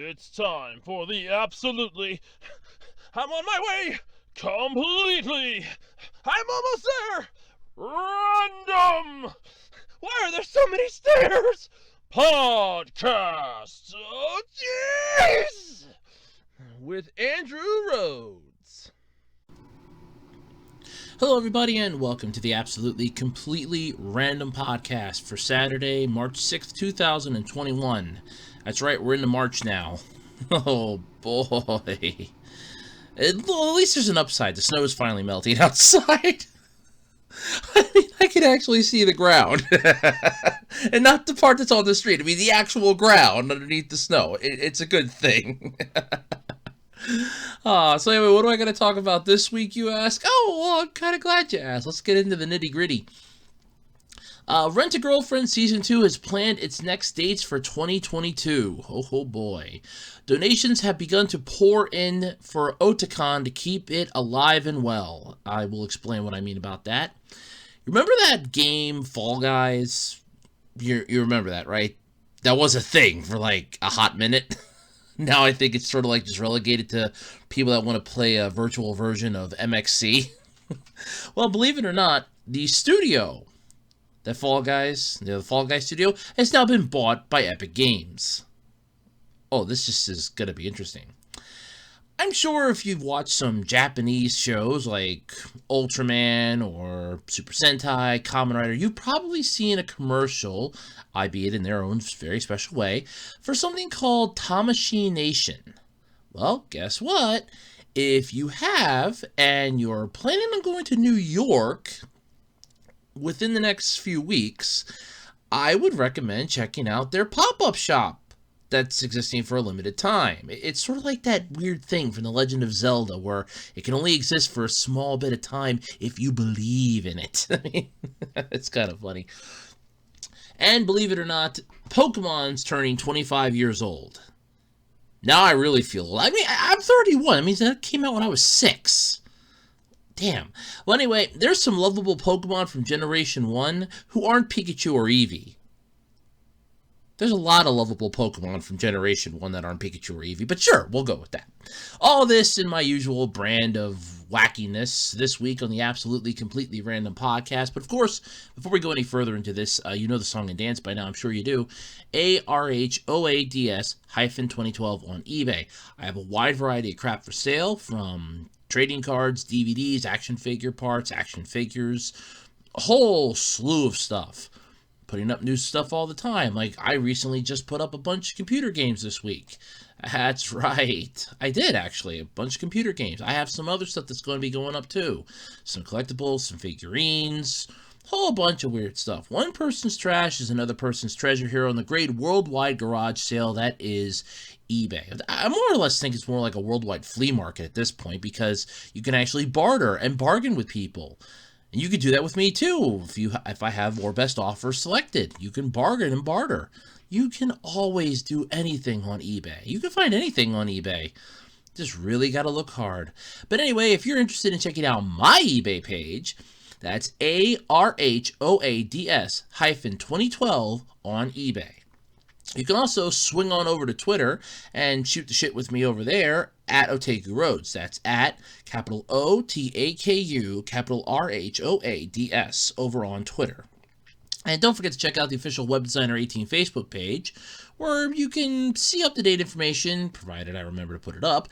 It's time for the absolutely... I'm on my way! Completely! I'm almost there! Random! Why are there so many stairs? Podcast! Oh, jeez! With Andrew Rhodes. Hello, everybody, and welcome to the absolutely completely random podcast for Saturday, March 6th, 2021. That's right, we're into March now. Oh, boy. At least there's an upside. The snow is finally melting outside. I mean, I can actually see the ground. And not the part that's on the street. I mean, the actual ground underneath the snow. It's a good thing. So anyway, what am I going to talk about this week, you ask? Oh, well, I'm kind of glad you asked. Let's get into the nitty-gritty. Rent-A-Girlfriend Season 2 has planned its next dates for 2022. Oh boy. Donations have begun to pour in for Otakon to keep it alive and well. I will explain what I mean about that. Remember that game, Fall Guys? You remember that, right? That was a thing for like a hot minute. Now I think it's sort of like just relegated to people that want to play a virtual version of MXC. Well, believe it or not, the studio, the Fall Guys studio, has now been bought by Epic Games. Oh, this just is going to be interesting. I'm sure if you've watched some Japanese shows like Ultraman or Super Sentai, Kamen Rider, you've probably seen a commercial, albeit in their own very special way, for something called Tamashii Nation. Well, guess what? If you have, and you're planning on going to New York within the next few weeks, I would recommend checking out their pop-up shop that's existing for a limited time. It's sort of like that weird thing from The Legend of Zelda where it can only exist for a small bit of time if you believe in it. I mean, it's kind of funny. And believe it or not, Pokemon's turning 25 years old. Now I really feel old. I mean, I'm 31. I mean, that came out when I was 6. Damn. Well, anyway, there's some lovable Pokemon from Generation 1 who aren't Pikachu or Eevee. There's a lot of lovable Pokemon from Generation 1 that aren't Pikachu or Eevee, but sure, we'll go with that. All this in my usual brand of wackiness this week on the Absolutely Completely Random Podcast. But of course, before we go any further into this, you know the song and dance by now, I'm sure you do. ARHOADS-2012 on eBay. I have a wide variety of crap for sale, from trading cards, DVDs, action figure parts, action figures, a whole slew of stuff. Putting up new stuff all the time. Like, I recently just put up a bunch of computer games this week. That's right. I did, actually. A bunch of computer games. I have some other stuff that's going to be going up, too. Some collectibles, some figurines, a whole bunch of weird stuff. One person's trash is another person's treasure here on the great worldwide garage sale that is eBay. I more or less think it's more like a worldwide flea market at this point, because you can actually barter and bargain with people. And you could do that with me too. If I have more best offers selected, you can bargain and barter. You can always do anything on eBay. You can find anything on eBay. Just really got to look hard. But anyway, if you're interested in checking out my eBay page, that's ARHOADS-2012 on eBay. You can also swing on over to Twitter and shoot the shit with me over there at Otaku Rhodes. That's at capital OTAKU, capital RHOADS over on Twitter. And don't forget to check out the official Web Designer 18 Facebook page, where you can see up-to-date information, provided I remember to put it up,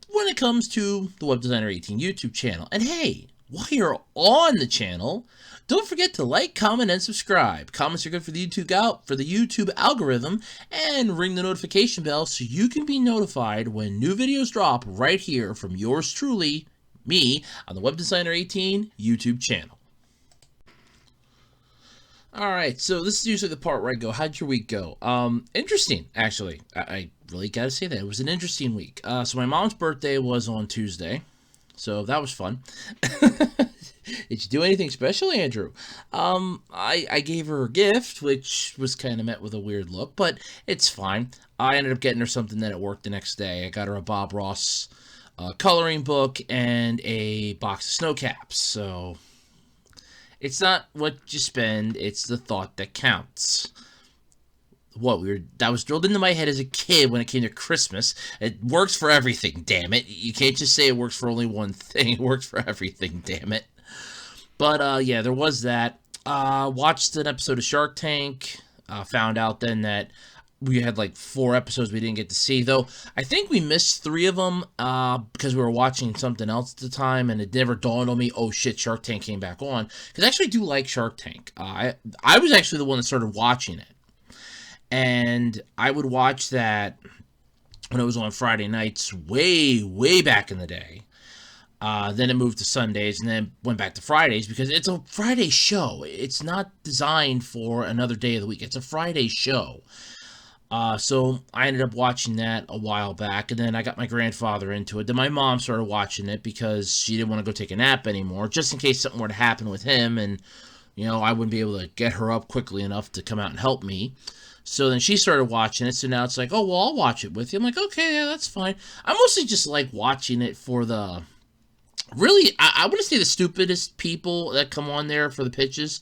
when it comes to the Web Designer 18 YouTube channel. And hey, while you're on the channel, don't forget to like, comment, and subscribe. Comments are good for the YouTube algorithm, and ring the notification bell so you can be notified when new videos drop right here from yours truly, me, on the Web Designer 18 YouTube channel. Alright, so this is usually the part where I go, how'd your week go? Interesting, actually. I really gotta say that. It was an interesting week. So my mom's birthday was on Tuesday, so that was fun. Did you do anything special, Andrew? I gave her a gift, which was kind of met with a weird look, but it's fine. I ended up getting her something that it worked the next day. I got her a Bob Ross coloring book and a box of snow caps. So it's not what you spend, it's the thought that counts. that was drilled into my head as a kid when it came to Christmas. It works for everything, damn it. You can't just say it works for only one thing. It works for everything, damn it. But yeah, there was that. Watched an episode of Shark Tank. Found out then that we had like 4 episodes we didn't get to see, though I think we missed 3 of them because we were watching something else at the time, and it never dawned on me, oh shit, Shark Tank came back on, because I actually do like Shark Tank. I was actually the one that started watching it, and I would watch that when it was on Friday nights way back in the day. Then it moved to Sundays, and then went back to Fridays, because it's a Friday show. It's not designed for another day of the week. It's a Friday show. So I ended up watching that a while back, and then I got my grandfather into it. Then my mom started watching it because she didn't want to go take a nap anymore, just in case something were to happen with him, and, you know, I wouldn't be able to get her up quickly enough to come out and help me. So then she started watching it, so now it's like, oh, well, I'll watch it with you. I'm like, okay, yeah, that's fine. I mostly just like watching it for the... Really, I want to say the stupidest people that come on there for the pitches,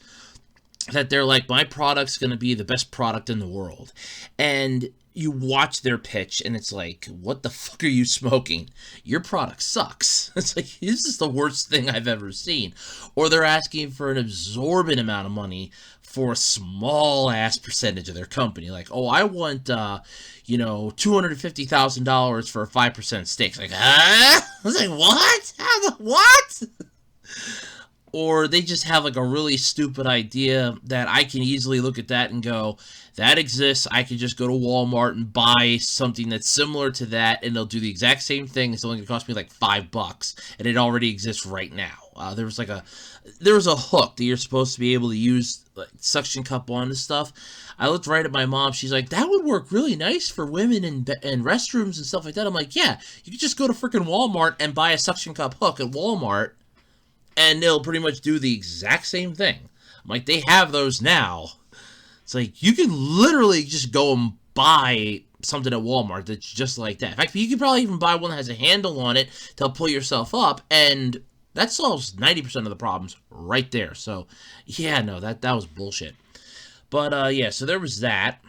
that they're like, my product's going to be the best product in the world. And you watch their pitch, and it's like, what the fuck are you smoking? Your product sucks. It's like, this is the worst thing I've ever seen. Or they're asking for an absorbent amount of money for a small-ass percentage of their company. Like, oh, I want, you know, $250,000 for a 5% stake. It's like, huh? I was like, what? What? Or they just have like a really stupid idea that I can easily look at that and go, that exists. I could just go to Walmart and buy something that's similar to that, and they'll do the exact same thing. It's only going to cost me like $5, and it already exists right now. There was a hook that you're supposed to be able to use, like, suction cup on and stuff. I looked right at my mom. She's like, that would work really nice for women in restrooms and stuff like that. I'm like, yeah, you could just go to freaking Walmart and buy a suction cup hook at Walmart, and they'll pretty much do the exact same thing. I'm like, they have those now. It's like, you can literally just go and buy something at Walmart that's just like that. In fact, you could probably even buy one that has a handle on it to pull yourself up, and that solves 90% of the problems right there. So, yeah, no, that was bullshit. But, yeah, so there was that.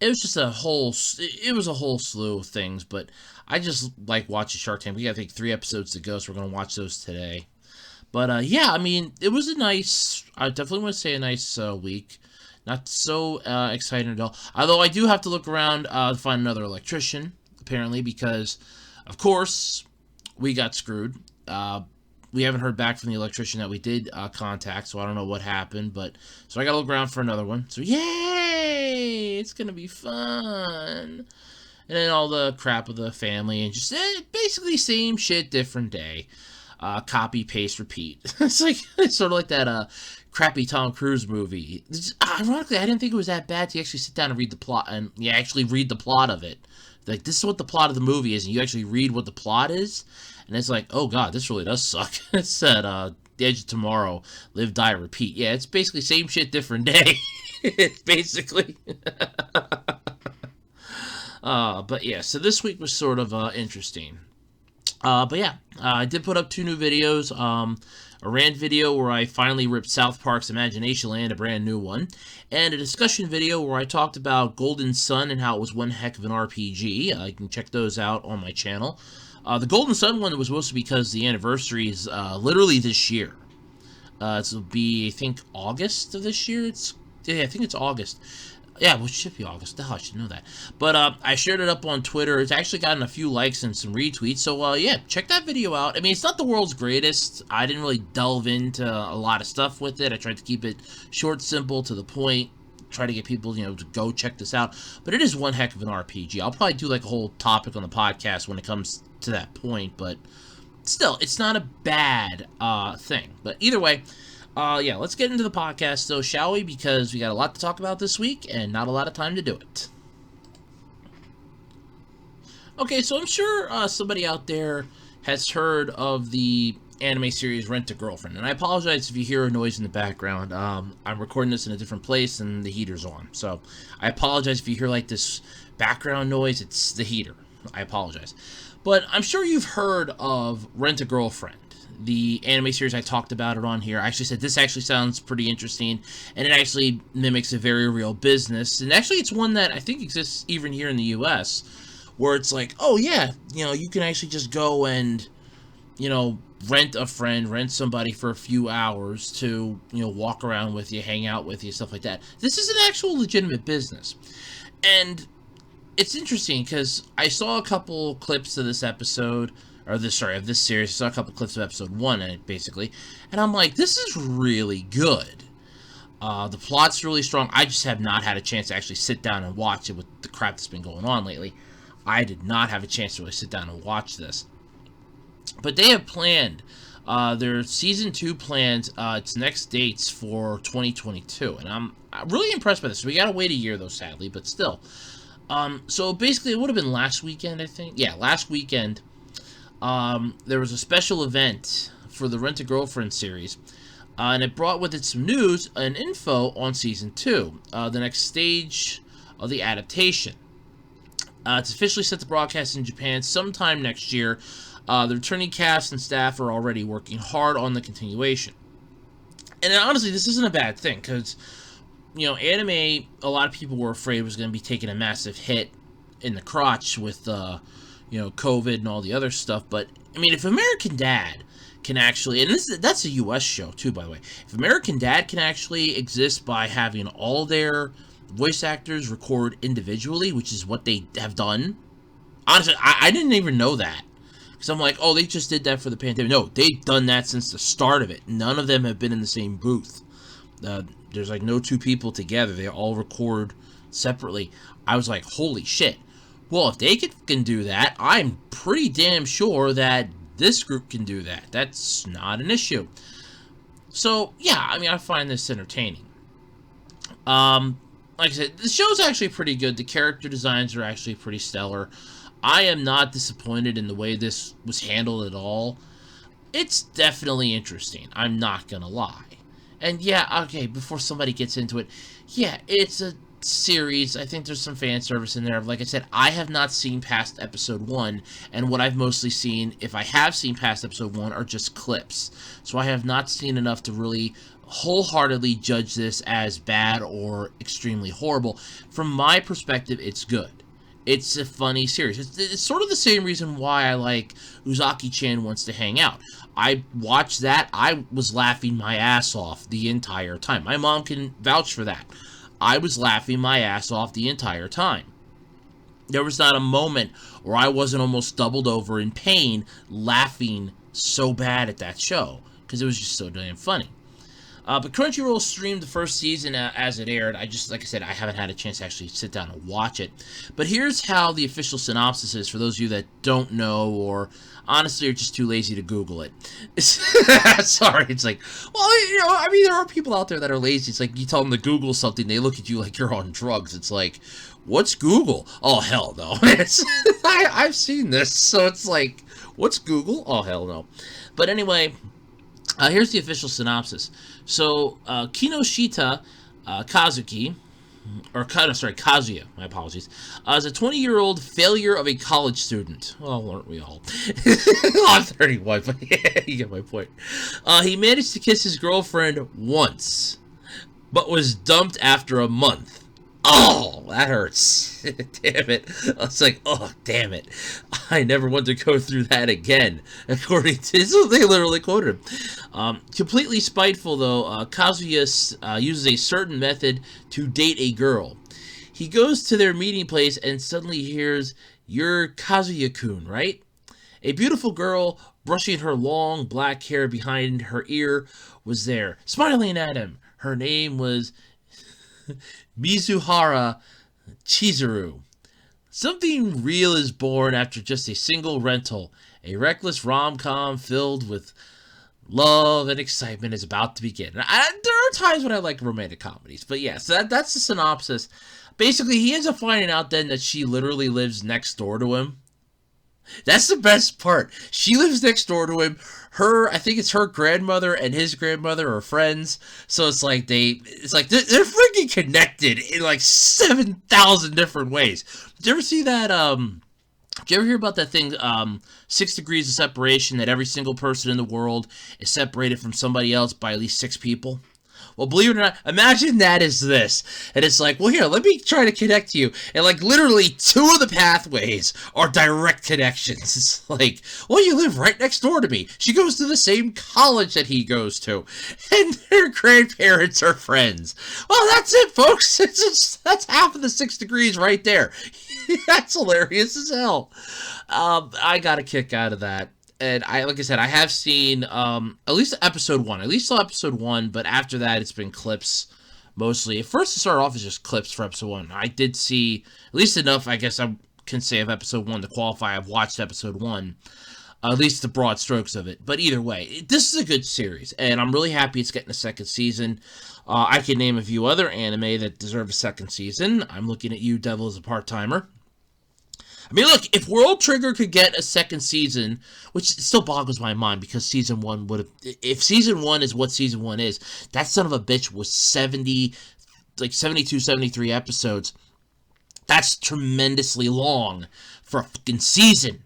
It was just a whole slew of things, but I just like watching Shark Tank. We got, I think, 3 episodes to go, so we're going to watch those today. But, yeah, I mean, it was I definitely want to say a nice week. Not so exciting at all. Although I do have to look around to find another electrician, apparently, because, of course, we got screwed. We haven't heard back from the electrician that we did contact, so I don't know what happened. But so I got to look around for another one. So, yay! It's going to be fun. And then all the crap of the family, and just basically same shit, different day. Copy, paste, repeat. It's sort of like that crappy Tom Cruise movie. Ironically, I didn't think it was that bad to actually sit down and read the plot, and actually read the plot of it. Like, this is what the plot of the movie is, and you actually read what the plot is, and it's like, oh god, this really does suck. It said, The Edge of Tomorrow, Live, Die, Repeat. Yeah, it's basically same shit, different day. It's basically. But yeah, so this week was sort of interesting. But yeah, I did put up 2 new videos. A rant video where I finally ripped South Park's Imagination Land, a brand new one, and a discussion video where I talked about Golden Sun and how it was one heck of an RPG. You can check those out on my channel. The Golden Sun one was mostly because the anniversary is literally this year. It'll be, I think, August of this year. I think it's August. Yeah, well, it should be August. The hell, I should know that. But I shared it up on Twitter. It's actually gotten a few likes and some retweets. So, yeah, check that video out. I mean, it's not the world's greatest. I didn't really delve into a lot of stuff with it. I tried to keep it short, simple, to the point. Try to get people, to go check this out. But it is one heck of an RPG. I'll probably do, like, a whole topic on the podcast when it comes to that point. But still, it's not a bad thing. But either way... yeah, let's get into the podcast, though, shall we? Because we got a lot to talk about this week, and not a lot of time to do it. Okay, so I'm sure somebody out there has heard of the anime series Rent-A-Girlfriend, and I apologize if you hear a noise in the background. I'm recording this in a different place, and the heater's on, so I apologize if you hear, like, this background noise. It's the heater. I apologize. But I'm sure you've heard of Rent-A-Girlfriend, the anime series I talked about it on here. I actually said this actually sounds pretty interesting, and it actually mimics a very real business. And actually, it's one that I think exists even here in the U.S., where it's like, oh yeah, you can actually just go and, rent a friend, rent somebody for a few hours to, walk around with you, hang out with you, stuff like that. This is an actual legitimate business. And it's interesting because I saw a couple clips of this episode, of this series. I saw a couple clips of episode 1, basically, and I'm like, this is really good. The plot's really strong. I just have not had a chance to actually sit down and watch it with the crap that's been going on lately. I did not have a chance to really sit down and watch this. But they have planned, their Season 2 plans, its next dates for 2022. And I'm really impressed by this. We gotta wait a year, though, sadly, but still. So basically, it would have been last weekend, I think. Yeah, last weekend. There was a special event for the Rent-A-Girlfriend series, and it brought with it some news and info on Season 2, the next stage of the adaptation. It's officially set to broadcast in Japan sometime next year. The returning cast and staff are already working hard on the continuation. And honestly, this isn't a bad thing, because, anime, a lot of people were afraid was going to be taking a massive hit in the crotch with, COVID and all the other stuff. But, I mean, if American Dad can actually, and that's a U.S. show, too, by the way. If American Dad can actually exist by having all their voice actors record individually, which is what they have done. Honestly, I didn't even know that. Because I'm like, oh, they just did that for the pandemic. No, they've done that since the start of it. None of them have been in the same booth. There's like no two people together. They all record separately. I was like, holy shit. Well, if they can do that, I'm pretty damn sure that this group can do that. That's not an issue. So, yeah, I mean, I find this entertaining. Like I said, the show's actually pretty good. The character designs are actually pretty stellar. I am not disappointed in the way this was handled at all. It's definitely interesting. I'm not gonna lie. And yeah, okay, before somebody gets into it, yeah, it's a series. I think there's some fan service in there. Like I said, I have not seen past episode 1, and what I've mostly seen, if I have seen past episode 1, are just clips. So I have not seen enough to really wholeheartedly judge this as bad or extremely horrible. From my perspective, it's good. It's a funny series. It's sort of the same reason why I like Uzaki-chan Wants to Hang Out. I watched that. I was laughing my ass off the entire time. My mom can vouch for that. I was laughing my ass off the entire time. There was not a moment where I wasn't almost doubled over in pain laughing so bad at that show, because it was just so damn funny. But Crunchyroll streamed the first season as it aired. Like I said, I haven't had a chance to actually sit down and watch it. But here's how the official synopsis is for those of you that don't know, or honestly are just too lazy to Google it. Sorry, it's like, well, I mean, there are people out there that are lazy. It's like you tell them to Google something, they look at you like you're on drugs. It's like, what's Google? Oh, hell no. I've seen this, so it's like, what's Google? Oh, hell no. But anyway, here's the official synopsis. So, Kinoshita Kazuya, my apologies, is a 20-year-old failure of a college student. Well, aren't we all? I'm 31, but yeah, you get my point. He managed to kiss his girlfriend once, but was dumped after a month. Oh, that hurts. Damn it. I was like, oh, damn it. I never want to go through that again. According to this, they literally quoted him. Completely spiteful, though, Kazuya uses a certain method to date a girl. He goes to their meeting place and suddenly hears, "You're Kazuya-kun, right?" A beautiful girl, brushing her long black hair behind her ear, was there, smiling at him. Her name was Mizuhara Chizuru. Something real is born after just a single rental. A reckless rom-com filled with love and excitement is about to begin. There are times when I like romantic comedies, but yeah, so that's the synopsis. Basically, he ends up finding out then that she literally lives next door to him. That's the best part. She lives next door to him. I think it's her grandmother and his grandmother are friends. So it's like they're freaking connected in like 7,000 different ways. Did you ever see that Did you ever hear about that thing, 6 degrees of separation, that every single person in the world is separated from somebody else by at least 6 people? Well, believe it or not, imagine that is this. And it's like, well, here, let me try to connect you. And, like, literally 2 of the pathways are direct connections. It's like, well, you live right next door to me. She goes to the same college that he goes to. And their grandparents are friends. Well, that's it, folks. That's half of the 6 degrees right there. That's hilarious as hell. I got a kick out of that. And like I said, I have seen at least episode 1. At least saw episode 1, but after that, it's been clips mostly. At first, it started off as just clips for episode 1. I did see at least enough, I guess I can say, of episode 1 to qualify. I've watched episode 1, at least the broad strokes of it. But either way, this is a good series, and I'm really happy it's getting a second season. I can name a few other anime that deserve a second season. I'm looking at you, Devil, as a part-timer. I mean, look, if World Trigger could get a second season, which still boggles my mind because season 1 would have... If season 1 is what season 1 is, that son of a bitch was 72, 73 episodes. That's tremendously long for a fucking season.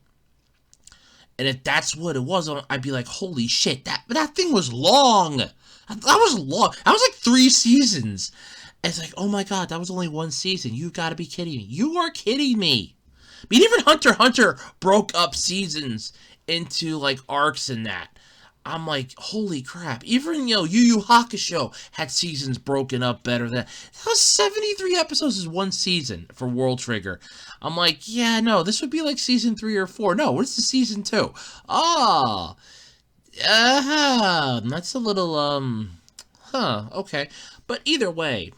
And if that's what it was, I'd be like, holy shit, that thing was long. That was long. That was like 3 seasons. And it's like, oh my god, that was only 1 season. You gotta be kidding me. You are kidding me. I mean, even Hunter x Hunter broke up seasons into, like, arcs and that. I'm like, holy crap. Even, Yu Yu Hakusho had seasons broken up better than... That was 73 episodes is 1 season for World Trigger. I'm like, yeah, no, this would be like season 3 or 4. No, what's the season 2? Oh, that's a little, okay. But either way...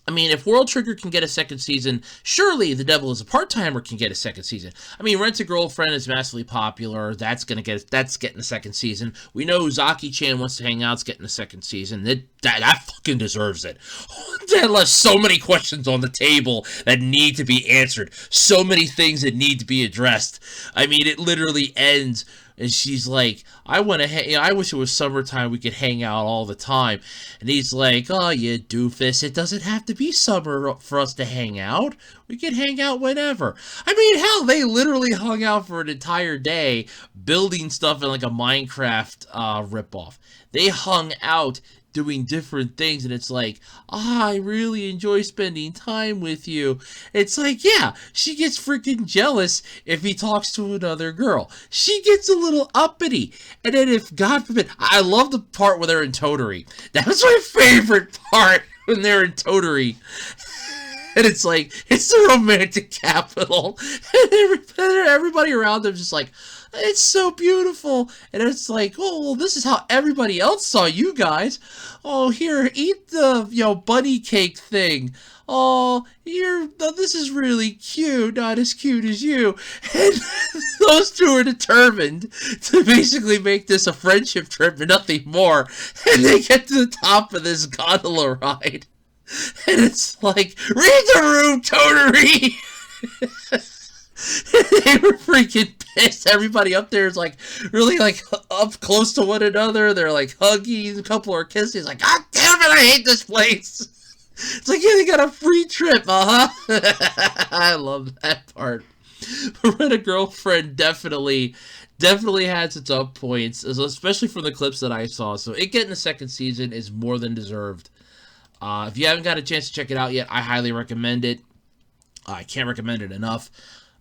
I mean, if World Trigger can get a second season, surely The Devil is a Part-Timer can get a second season. I mean, Rent a Girlfriend is massively popular. That's getting a second season. We know Uzaki-chan Wants to Hang Out's getting a second season. That fucking deserves it. That left so many questions on the table that need to be answered. So many things that need to be addressed. I mean, it literally ends... And she's like, I wish it was summertime, we could hang out all the time. And he's like, oh, you doofus, it doesn't have to be summer for us to hang out. We can hang out whenever. I mean, hell, they literally hung out for an entire day building stuff in like a Minecraft ripoff. They hung out doing different things, and it's like, I really enjoy spending time with you. It's like, yeah, she gets freaking jealous if he talks to another girl. She gets a little uppity. And then if, God forbid, I love the part where they're in Tottori. That was my favorite part, when they're in Tottori. And it's like, it's the romantic capital. And everybody around them just like, it's so beautiful. And it's like, oh, well, this is how everybody else saw you guys. Oh, here, eat the, bunny cake thing. Oh, this is really cute, not as cute as you. And those two are determined to basically make this a friendship trip and nothing more. And they get to the top of this gondola ride. And it's like, read the room, Tottori! They were freaking pissed. Everybody up there is like really like up close to one another. They're like hugging. A couple are kissing. It's like, God damn it, I hate this place. It's like, yeah, they got a free trip, I love that part. Rent a Girlfriend definitely has its up points, especially from the clips that I saw. So it getting a second season is more than deserved. If you haven't got a chance to check it out yet, I highly recommend it. I can't recommend it enough.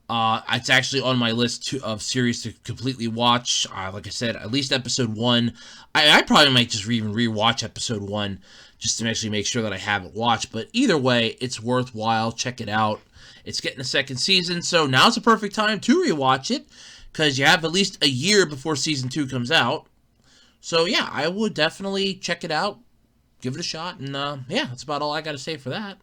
It's actually on my list of series to completely watch. Like I said, at least episode 1. I probably might just even rewatch episode 1 just to actually make sure that I have it watched. But either way, it's worthwhile. Check it out. It's getting a second season, so now's the perfect time to rewatch it because you have at least a year before season 2 comes out. So yeah, I would definitely check it out. Give it a shot, and yeah, that's about all I got to say for that.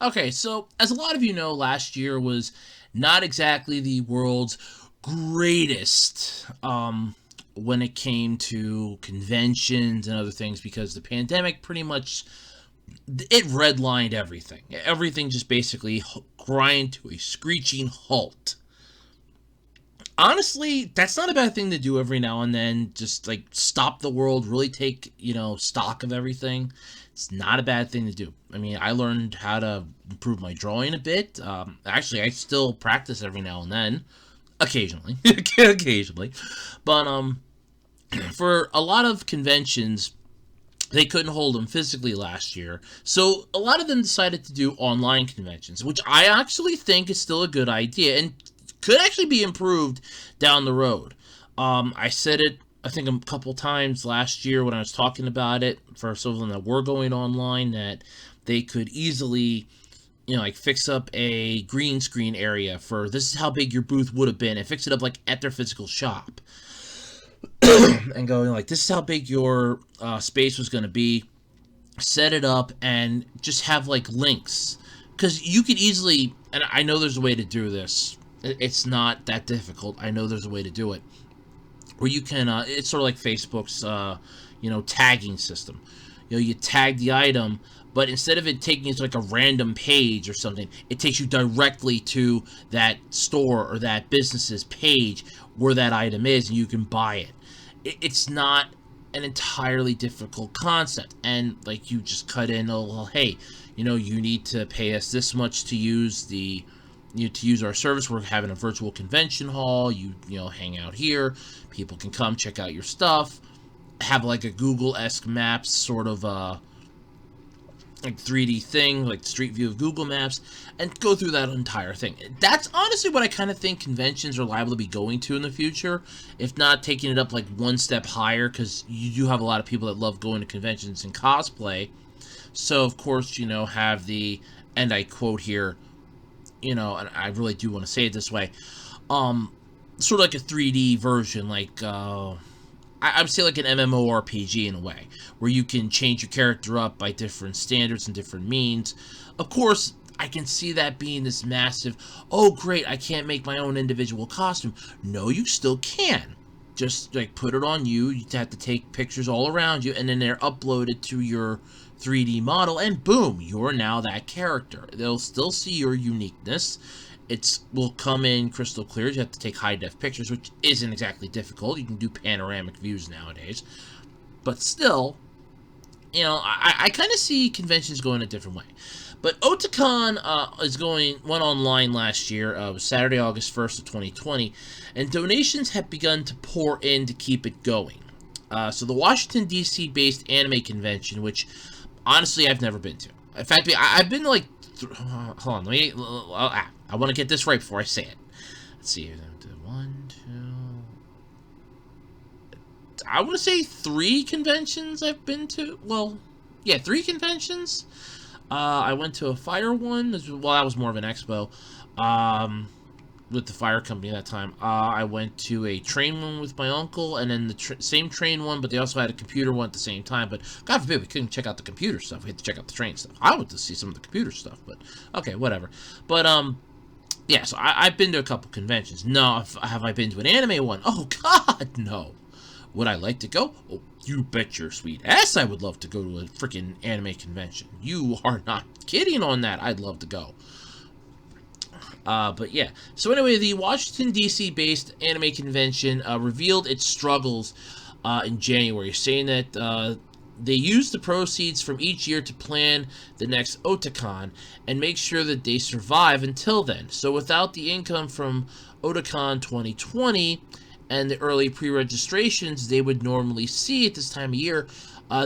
Okay, so as a lot of you know, last year was not exactly the world's greatest when it came to conventions and other things because the pandemic pretty much, it redlined everything. Everything just basically grind to a screeching halt. Honestly, that's not a bad thing to do every now and then. Just like stop the world, really take, stock of everything. It's not a bad thing to do. I mean, I learned how to improve my drawing a bit. Actually, I still practice every now and then, occasionally, occasionally. But for a lot of conventions, they couldn't hold them physically last year. So a lot of them decided to do online conventions, which I actually think is still a good idea and could actually be improved down the road. I said it, I think, a couple times last year when I was talking about it for some of them that were going online, that they could easily, like fix up a green screen area for this is how big your booth would have been and fix it up like at their physical shop. And going like, this is how big your space was going to be. Set it up and just have like links. Because you could easily, and I know there's a way to do this. It's not that difficult. I know there's a way to do it. Where you can, it's sort of like Facebook's, tagging system. You tag the item, but instead of it taking you to like a random page or something, it takes you directly to that store or that business's page where that item is, and you can buy it. It's not an entirely difficult concept, and like you just cut in, oh well, hey, you need to pay us this much to use to use our service. We're having a virtual convention hall. You hang out here. People can come check out your stuff. Have like a Google-esque Maps sort of like 3D thing, like Street View of Google Maps, and go through that entire thing. That's honestly what I kind of think conventions are liable to be going to in the future, if not taking it up like one step higher, because you do have a lot of people that love going to conventions and cosplay. So, of course, have the, and I quote here, and I really do want to say it this way, sort of like a 3D version, like, I would say like an MMORPG in a way, where you can change your character up by different standards and different means. Of course, I can see that being this massive, oh great, I can't make my own individual costume. No, you still can. Just like put it on you. You have to take pictures all around you, and then they're uploaded to your 3D model, and boom, you're now that character. They'll still see your uniqueness. It will come in crystal clear. You have to take high-def pictures, which isn't exactly difficult. You can do panoramic views nowadays. But still, I kind of see conventions going a different way. But Otakon went online last year. It was Saturday, August 1st of 2020. And donations have begun to pour in to keep it going. So the Washington, D.C.-based anime convention, which, honestly, I've never been to. In fact, I've been to, like, hold on, I want to get this right before I say it. Let's see. 1, 2. I want to say 3 conventions I've been to. Well, yeah, 3 conventions. I went to a fire one. Well, that was more of an expo. With the fire company at that time. I went to a train one with my uncle, and then the same train one, but they also had a computer one at the same time. But God forbid we couldn't check out the computer stuff. We had to check out the train stuff. I went to see some of the computer stuff, but okay, whatever. But yeah, so I've been to a couple conventions. No, have I been to an anime one? Oh God, no. Would I like to go? Oh, you bet your sweet ass I would love to go to a freaking anime convention. You are not kidding on that. I'd love to go. But yeah, so anyway, the Washington, D.C.-based anime convention revealed its struggles in January, saying that they used the proceeds from each year to plan the next Otakon and make sure that they survive until then. So without the income from Otakon 2020 and the early pre-registrations they would normally see at this time of year,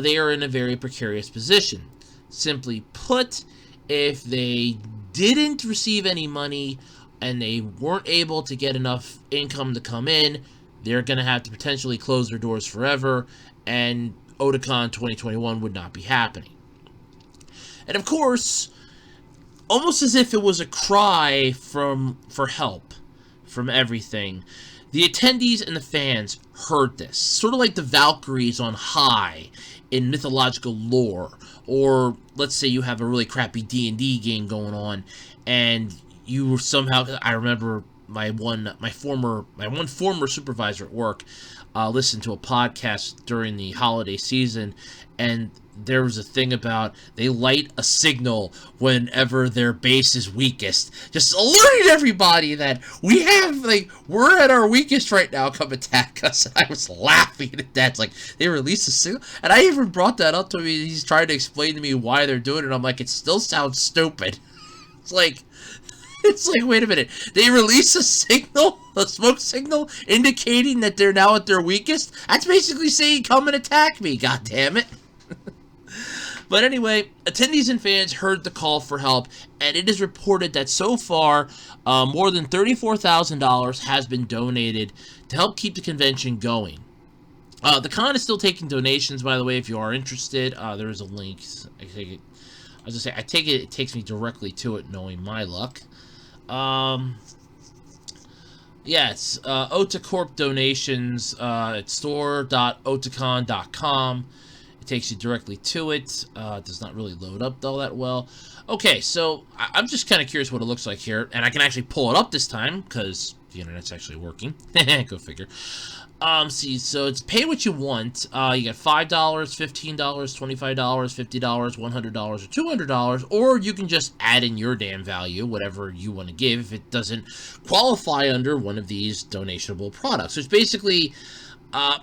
they are in a very precarious position. Simply put, if they didn't receive any money and they weren't able to get enough income to come in, they're going to have to potentially close their doors forever, and Otakon 2021 would not be happening. And of course, almost as if it was a cry for help from everything, the attendees and the fans heard this, sort of like the Valkyries on high in mythological lore. Or let's say you have a really crappy D&D game going on, and you were somehow, I remember my one former supervisor at work listened to a podcast during the holiday season, and there was a thing about they light a signal whenever their base is weakest, just alerting everybody that we're at our weakest right now, come attack us. I was laughing at that. It's like, they released a signal, and I even brought that up to him. He's trying to explain to me why they're doing it, and I'm like, it still sounds stupid. It's like, wait a minute. They release a signal, a smoke signal, indicating that they're now at their weakest? That's basically saying, come and attack me, god damn it. But anyway, attendees and fans heard the call for help, and it is reported that so far, more than $34,000 has been donated to help keep the convention going. The con is still taking donations, by the way, if you are interested. There is a link. I take it takes me directly to it, knowing my luck. It's Otacorp donations. It's store.otakon.com. It takes you directly to it. It does not really load up all that well. Okay, so I'm just kind of curious what it looks like here, and I can actually pull it up this time because the internet's actually working. Go figure. So it's pay what you want. You get $5, $15, $25, $50, $100, or $200, or you can just add in your damn value, whatever you want to give, if it doesn't qualify under one of these donationable products. So it's basically, I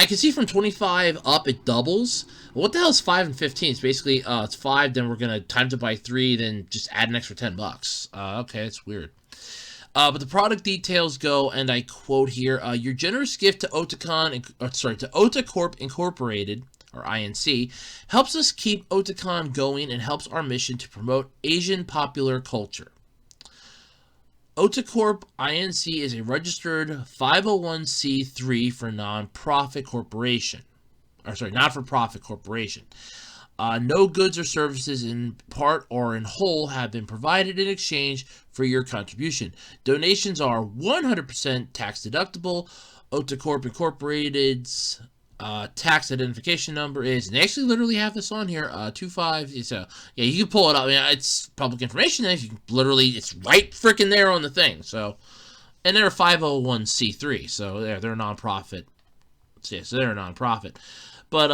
can see from 25 up, it doubles. What the hell is 5 and 15? It's basically, it's 5, then we're going to times it by 3, then just add an extra $10. Okay, that's weird. But the product details go, and I quote here, your generous gift to Otacorp Incorporated, or INC, helps us keep Otakon going and helps our mission to promote Asian popular culture. Otacorp INC is a registered 501c3 for non-profit corporation. Not-for-profit corporation. No goods or services in part or in whole have been provided in exchange for your contribution. Donations are 100% tax deductible. Otacorp Incorporated's tax identification number is, and they actually literally have this on here, 25. So yeah, you can pull it up. I mean, it's public information. You can it's right freaking there on the thing. So, and they're a 501c3, so they're a nonprofit. So yeah, so they're a nonprofit. But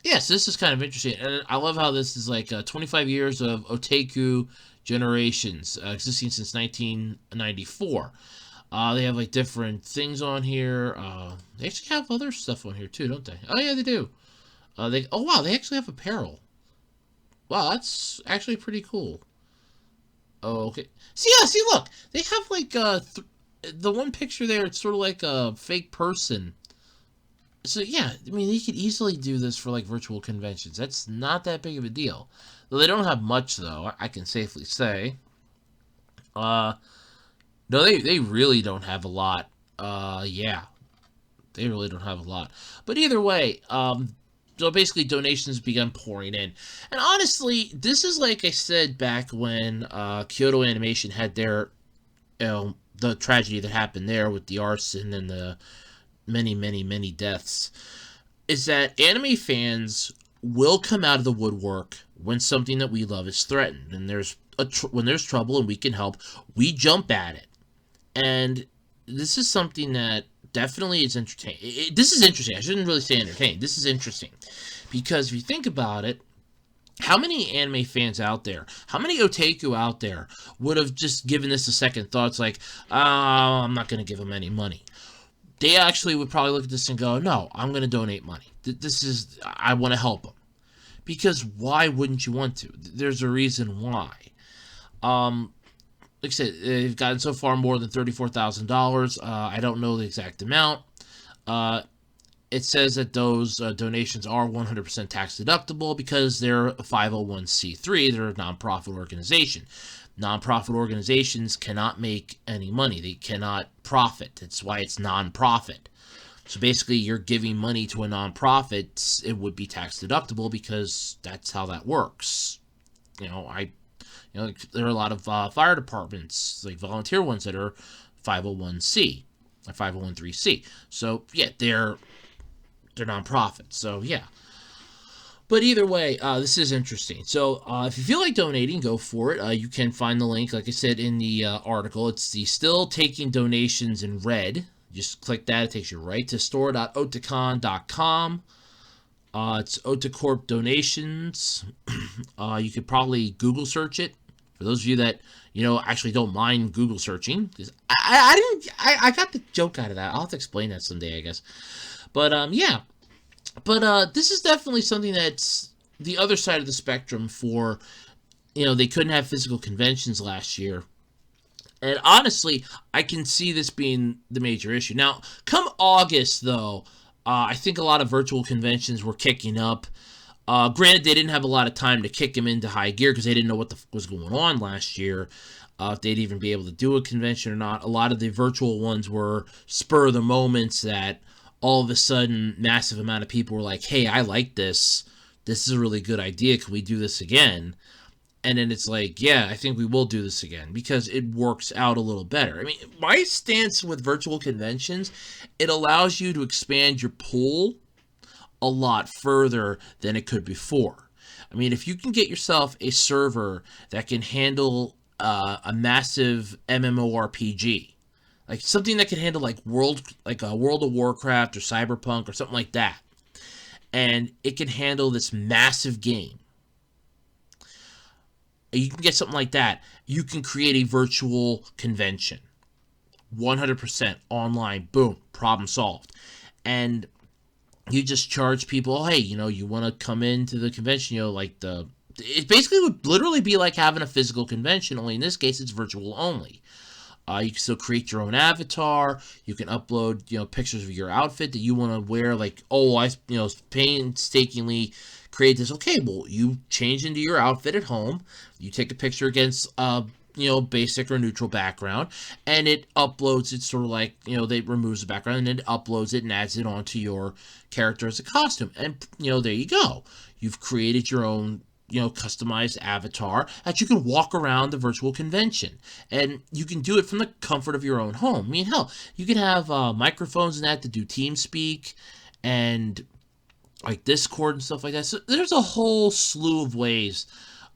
yes, this is kind of interesting, and I love how this is like 25 years of otaku generations, existing since 1994. They have like different things on here. They actually have other stuff on here too, don't they? Oh yeah, they do. They actually have apparel. Wow, that's actually pretty cool. Oh, okay. See, look, they have like the one picture there. It's sort of like a fake person. So yeah, I mean, you could easily do this for like virtual conventions. That's not that big of a deal. Though they don't have much, though, I can safely say. No, they really don't have a lot. Yeah, they really don't have a lot. But either way, so basically donations began pouring in. And honestly, this is like I said back when Kyoto Animation had their, the tragedy that happened there with the arson and the many deaths, is that anime fans will come out of the woodwork when something that we love is threatened, and when there's trouble and we can help, we jump at it. And this is something that definitely is entertaining. This is interesting. I shouldn't really say entertaining. This is interesting because if you think about it, how many anime fans out there, how many otaku out there would have just given this a second thought? It's like, I'm not going to give them any money. They actually would probably look at this and go, no, I'm going to donate money. I want to help them. Because why wouldn't you want to? There's a reason why. Like I said, they've gotten so far more than $34,000. I don't know the exact amount. It says that those donations are 100% tax deductible because they're a 501c3. They're a nonprofit organization. Nonprofit organizations cannot make any money. They cannot profit. That's why it's nonprofit. So basically, you're giving money to a nonprofit, it would be tax deductible because that's how that works. There are a lot of fire departments, like volunteer ones, that are 501c or 501c. So yeah, they're nonprofit. So yeah. But either way, this is interesting. So if you feel like donating, go for it. You can find the link, like I said, in the article. It's the Still Taking Donations in red. Just click that. It takes you right to store.otakon.com. It's Otacorp Donations. You could probably Google search it. For those of you that, actually don't mind Google searching. I got the joke out of that. I'll have to explain that someday, I guess. But, yeah. But this is definitely something that's the other side of the spectrum for, they couldn't have physical conventions last year. And honestly, I can see this being the major issue. Now, come August, though, I think a lot of virtual conventions were kicking up. Granted, they didn't have a lot of time to kick them into high gear because they didn't know what was going on last year, if they'd even be able to do a convention or not. A lot of the virtual ones were spur of the moments that all of a sudden, massive amount of people were like, hey, I like this. This is a really good idea. Can we do this again? And then it's like, yeah, I think we will do this again because it works out a little better. I mean, my stance with virtual conventions, it allows you to expand your pool a lot further than it could before. I mean, if you can get yourself a server that can handle a massive MMORPG, like something that can handle like World of Warcraft or Cyberpunk or something like that, and it can handle this massive game, you can get something like that. You can create a virtual convention, 100% online. Boom, problem solved. And you just charge people, oh, hey, you want to come into the convention, it basically would literally be like having a physical convention, only in this case it's virtual only. You can still create your own avatar. You can upload, pictures of your outfit that you want to wear. Like, oh, I, painstakingly create this. Okay, well, you change into your outfit at home. You take a picture against, basic or neutral background, and it uploads it sort of like, they removes the background and then it uploads it and adds it onto your character as a costume. And, there you go. You've created your own customized avatar that you can walk around the virtual convention, and you can do it from the comfort of your own home. I mean, hell, you can have microphones and that to do TeamSpeak and like Discord and stuff like that. So there's a whole slew of ways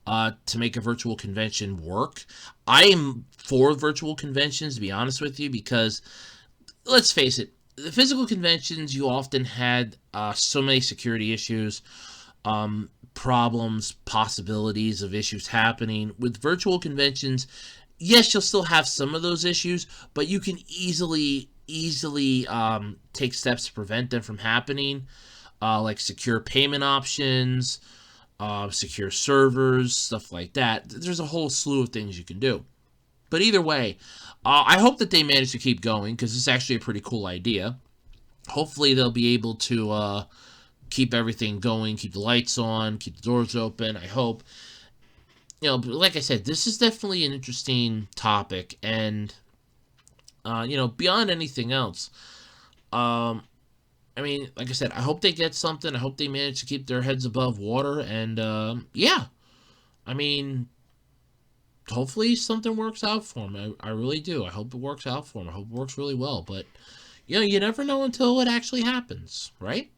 to make a virtual convention work. I am for virtual conventions, to be honest with you, because let's face it, the physical conventions, you often had so many security issues, problems, possibilities of issues happening. With virtual conventions, yes, you'll still have some of those issues, but you can easily take steps to prevent them from happening, like secure payment options, secure servers, stuff like that. There's a whole slew of things you can do. But either way, I hope that they manage to keep going, because it's actually a pretty cool idea. Hopefully they'll be able to keep everything going, keep the lights on, keep the doors open, I hope. Like I said, this is definitely an interesting topic, and, beyond anything else, I mean, like I said, I hope they get something. I hope they manage to keep their heads above water, and, yeah. I mean, hopefully something works out for them. I really do. I hope it works out for them. I hope it works really well, but, you never know until it actually happens, right?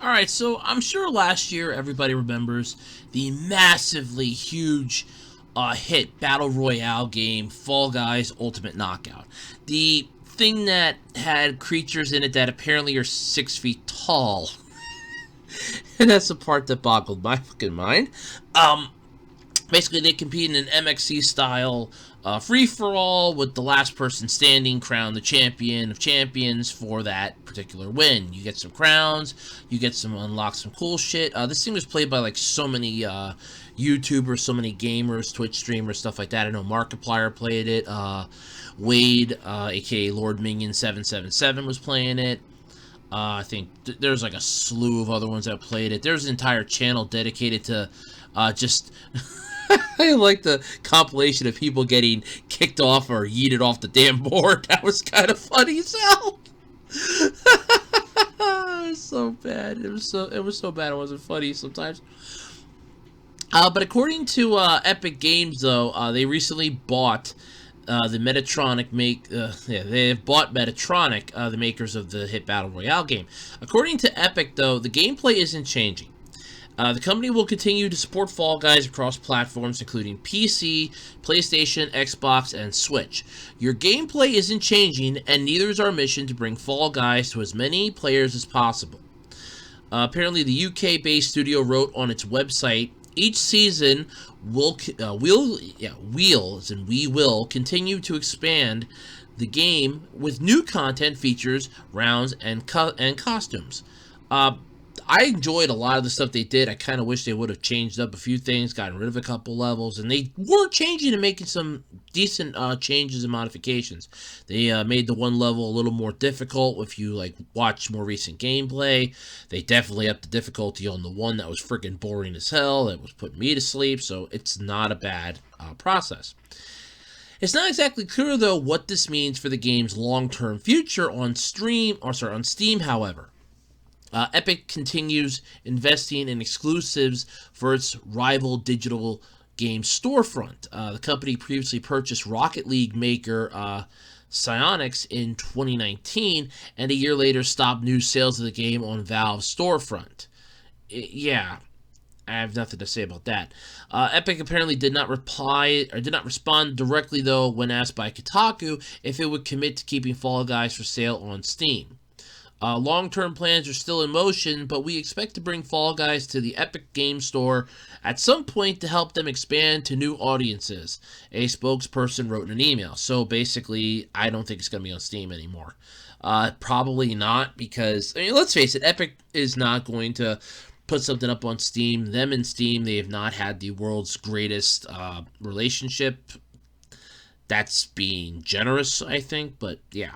Alright, so I'm sure last year everybody remembers the massively huge hit Battle Royale game, Fall Guys Ultimate Knockout. The thing that had creatures in it that apparently are 6 feet tall. And that's the part that boggled my fucking mind. Basically, they compete in an MXC style free-for-all with the last person standing crowned the champion of champions for that particular win. You get some crowns, you get some unlock some cool shit. This thing was played by like so many YouTubers, so many gamers, Twitch streamers, stuff like that. I know Markiplier played it. Wade, aka Lord Minion 777, was playing it. I think there's like a slew of other ones that played it. There's an entire channel dedicated to just... I like the compilation of people getting kicked off or yeeted off the damn board. That was kind of funny as hell. It was so bad. It was so bad it wasn't funny sometimes. But according to Epic Games, though, they recently bought the Metatronic they have bought Metatronic, the makers of the hit Battle Royale game. According to Epic, though, the gameplay isn't changing. The company will continue to support Fall Guys across platforms including PC, PlayStation, Xbox, and Switch. Your gameplay isn't changing, and neither is our mission to bring Fall Guys to as many players as possible. Apparently, the UK-based studio wrote on its website, each season we will continue to expand the game with new content, features, rounds, and costumes. I enjoyed a lot of the stuff they did. I kind of wish they would have changed up a few things, gotten rid of a couple levels, and they were changing and making some decent changes and modifications. They made the one level a little more difficult if you watch more recent gameplay. They definitely upped the difficulty on the one that was freaking boring as hell. That was putting me to sleep, so it's not a bad process. It's not exactly clear, though, what this means for the game's long-term future on Steam, however. Epic continues investing in exclusives for its rival digital game storefront. The company previously purchased Rocket League maker Psyonix in 2019, and a year later stopped new sales of the game on Valve's storefront. Yeah, I have nothing to say about that. Epic apparently did not respond directly, though, when asked by Kotaku if it would commit to keeping Fall Guys for sale on Steam. Long-term plans are still in motion, but we expect to bring Fall Guys to the Epic Game Store at some point to help them expand to new audiences, a spokesperson wrote in an email. So basically, I don't think it's going to be on Steam anymore. Probably not, because, let's face it, Epic is not going to put something up on Steam. Them and Steam, they have not had the world's greatest relationship. That's being generous, I think, but yeah.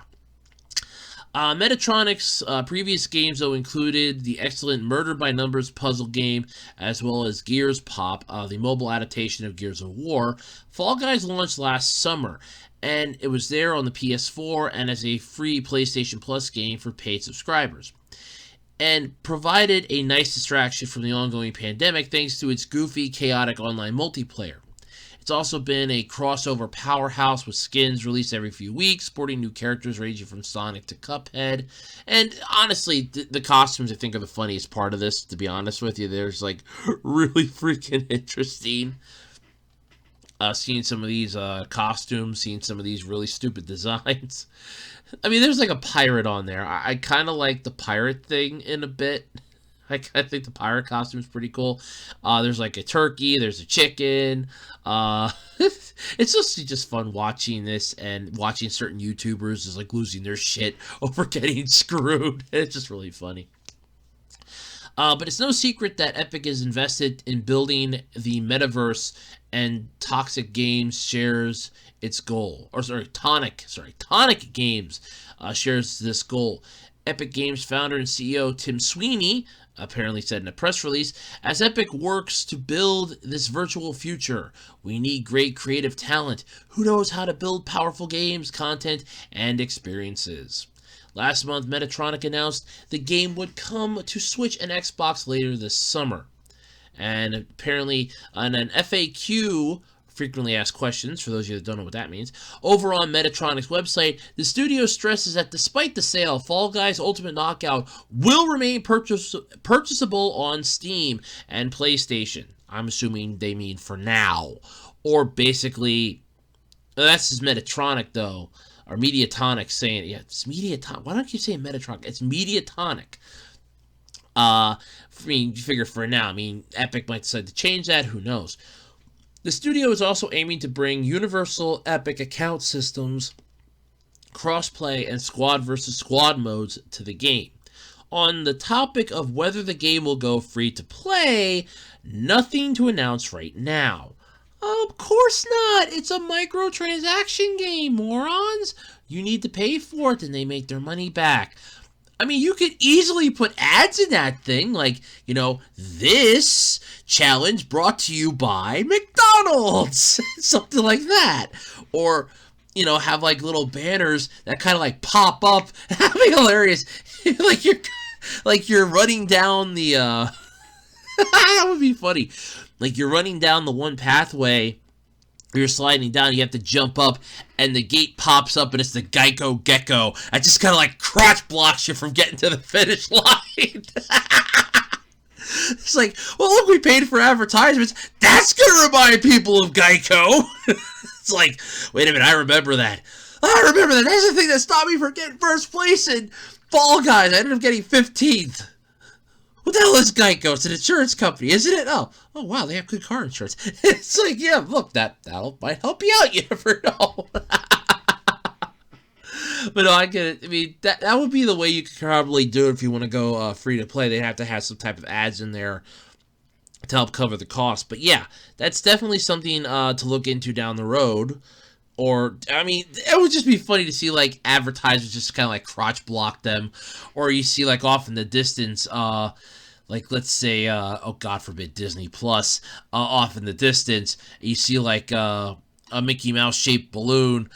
Metatronic's previous games, though, included the excellent Murder by Numbers puzzle game, as well as Gears Pop, the mobile adaptation of Gears of War. Fall Guys launched last summer, and it was there on the PS4 and as a free PlayStation Plus game for paid subscribers, and provided a nice distraction from the ongoing pandemic thanks to its goofy, chaotic online multiplayer. It's also been a crossover powerhouse with skins released every few weeks, sporting new characters ranging from Sonic to Cuphead. And honestly, the costumes I think are the funniest part of this, to be honest with you. There's really freaking interesting. Seeing some of these costumes, seeing some of these really stupid designs. There's a pirate on there. I kind of like the pirate thing in a bit. I think the pirate costume is pretty cool. There's a turkey, there's a chicken. It's just fun watching this and watching certain YouTubers just losing their shit over getting screwed. It's just really funny. But it's no secret that Epic is invested in building the metaverse, and Toxic Games shares its goal. Tonic Games shares this goal. Epic Games founder and CEO Tim Sweeney apparently said in a press release, as Epic works to build this virtual future, we need great creative talent who knows how to build powerful games, content, and experiences. Last month, Metatronic announced the game would come to Switch and Xbox later this summer. And apparently, on an FAQ, frequently asked questions, for those of you that don't know what that means, over on Metatronic's website, the studio stresses that despite the sale, Fall Guys Ultimate Knockout will remain purchasable on Steam and PlayStation. I'm assuming they mean for now. Or basically, that's just Metatronic, though. Or Mediatonic saying, yeah, it's Mediatonic. Why don't you keep saying Metatronic? It's Mediatonic. You figure for now. Epic might decide to change that. Who knows? The studio is also aiming to bring universal Epic account systems, crossplay, and squad versus squad modes to the game. On the topic of whether the game will go free to play, nothing to announce right now. Of course not! It's a microtransaction game, morons! You need to pay for it and they make their money back. You could easily put ads in that thing, this challenge brought to you by McDonald's, something like that. Or, have little banners that kind of pop up. That'd be hilarious. you're running down the, that would be funny. You're running down the one pathway You're sliding down, you have to jump up, and the gate pops up, and it's the Geico Gecko. It just kind of like crotch blocks you from getting to the finish line. It's like, well, look, we paid for advertisements. That's going to remind people of Geico. It's like, wait a minute, I remember that. I remember that. That's the thing that stopped me from getting first place in Fall Guys. I ended up getting 15th. What the hell is Geico? It's an insurance company, isn't it? Oh, wow, they have good car insurance. It's like, yeah, look, that might help you out. You never know. But no, I get it. I mean, that would be the way you could probably do it if you want to go free to play. They'd have to have some type of ads in there to help cover the cost. But yeah, that's definitely something to look into down the road. Or, I mean, it would just be funny to see, like, advertisers just kind of, like, crotch block them. Or you see, like, off in the distance, like, let's say, oh, God forbid, Disney Plus, off in the distance, you see, like, a Mickey Mouse-shaped balloon,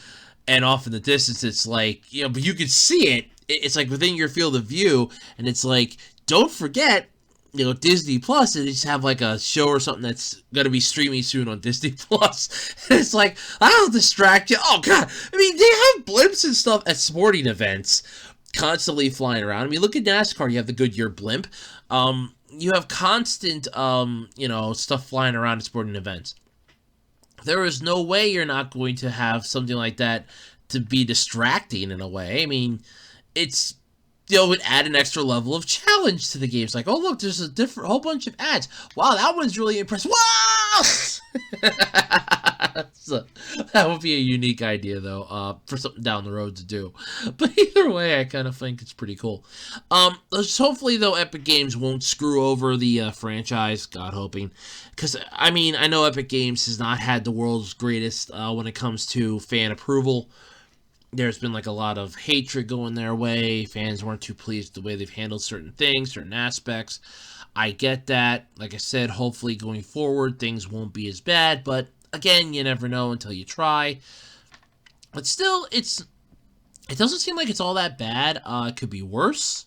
and off in the distance, it's like, you know, but you can see it. It's, like, within your field of view, and it's like, don't forget, you know, Disney Plus, they just have like a show or something that's going to be streaming soon on Disney Plus. And it's like, I'll distract you. Oh, God. I mean, they have blimps and stuff at sporting events constantly flying around. I mean, look at NASCAR. You have the Goodyear blimp. You have constant, you know, stuff flying around at sporting events. There is no way you're not going to have something like that to be distracting in a way. I mean, it's, you know, would add an extra level of challenge to the game. It's like, oh, look, there's a whole bunch of ads. Wow, that one's really impressive. Wow! So, that would be a unique idea, though, for something down the road to do. But either way, I kind of think it's pretty cool. Hopefully, though, Epic Games won't screw over the franchise, God hoping. Because, I mean, I know Epic Games has not had the world's greatest when it comes to fan approval. There's been like a lot of hatred going their way. Fans weren't too pleased with the way they've handled certain things, certain aspects. I get that. Like I said, hopefully going forward, things won't be as bad. But again, you never know until you try. But still, it doesn't seem like it's all that bad. It could be worse.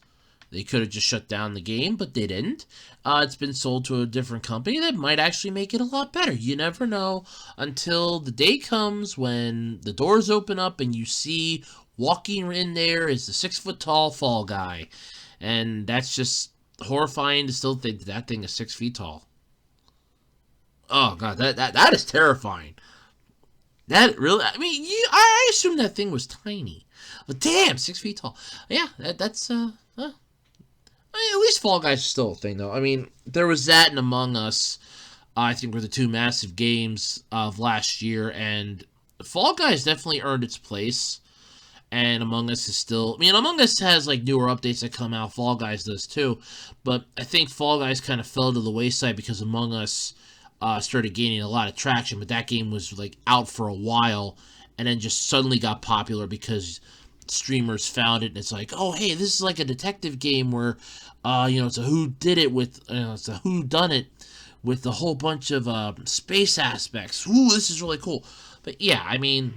They could have just shut down the game, but they didn't. It's been sold to a different company that might actually make it a lot better. You never know until the day comes when the doors open up and you see walking in there is the 6-foot-tall Fall Guy. And that's just horrifying to still think that thing is 6 feet tall. Oh, God, that is terrifying. That really, I mean, I assumed that thing was tiny. But damn, 6 feet tall. Yeah, that's, I mean, at least Fall Guys is still a thing, though. I mean, there was that and Among Us, I think, were the two massive games of last year, and Fall Guys definitely earned its place, and Among Us is still... I mean, Among Us has, like, newer updates that come out. Fall Guys does, too, but I think Fall Guys kind of fell to the wayside because Among Us started gaining a lot of traction, but that game was, like, out for a while, and then just suddenly got popular because streamers found it, and it's like, oh, hey, this is like a detective game where, you know, it's a whodunit with, it's a whodunit with a whole bunch of space aspects. Ooh, this is really cool. But yeah, I mean,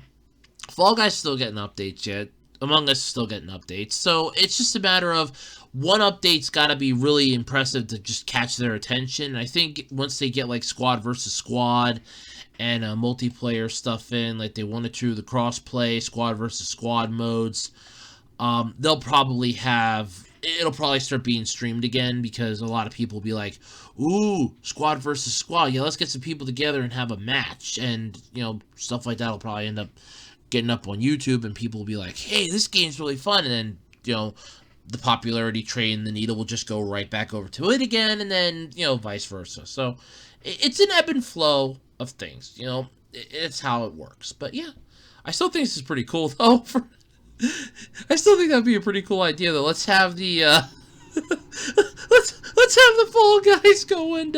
Fall Guys still getting updates yet. Among Us is still getting updates. So it's just a matter of one update's got to be really impressive to just catch their attention. And I think once they get like squad versus squad and multiplayer stuff in, like they wanted to, the cross-play, squad versus squad modes, they'll probably have... It'll probably start being streamed again because a lot of people will be like, ooh, squad versus squad. Yeah, let's get some people together and have a match. And, you know, stuff like that will probably end up getting up on YouTube and people will be like, hey, this game's really fun. And then, you know, the popularity train, the needle will just go right back over to it again. And then, you know, vice versa. So it's an ebb and flow of things, you know. It's how it works. But yeah, I still think this is pretty cool, though. I still think that'd be a pretty cool idea, though. Let's have the let's have the Fall Guys go and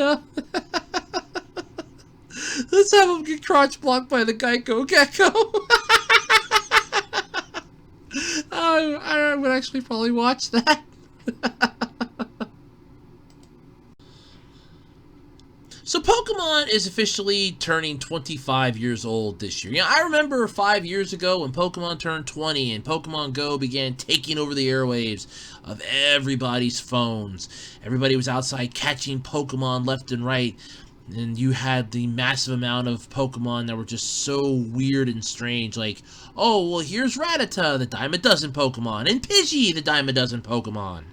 let's have them get crotch blocked by the Geico Gecko. I would actually probably watch that. So Pokemon is officially turning 25 years old this year. You know, I remember 5 years ago when Pokemon turned 20 and Pokemon Go began taking over the airwaves of everybody's phones. Everybody was outside catching Pokemon left and right. And you had the massive amount of Pokemon that were just so weird and strange. Like, oh, well, here's Rattata, the dime a dozen Pokemon, and Pidgey, the dime a dozen Pokemon.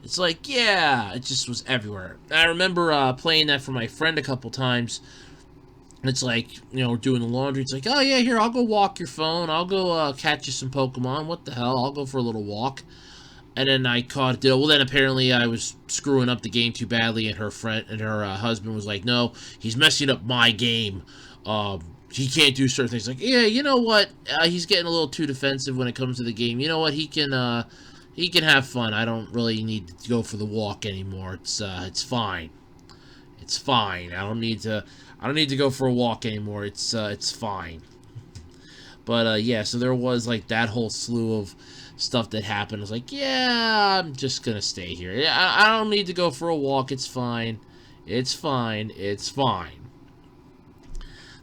It's like, yeah, it just was everywhere. I remember playing that for my friend a couple times. It's like, you know, we're doing the laundry. It's like, oh, yeah, here, I'll go walk your phone. I'll go catch you some Pokemon. What the hell? I'll go for a little walk. And then I caught it. Well, then apparently I was screwing up the game too badly, and her friend and her husband was like, "No, he's messing up my game. He can't do certain things." Like, yeah, you know what? He's getting a little too defensive when it comes to the game. You know what? He can have fun. I don't really need to go for the walk anymore. It's fine. It's fine. I don't need to go for a walk anymore. It's fine. But yeah, so there was like that whole slew of stuff that happened. I was like, yeah, I'm just gonna stay here. Yeah, I don't need to go for a walk. It's fine. It's fine. It's fine.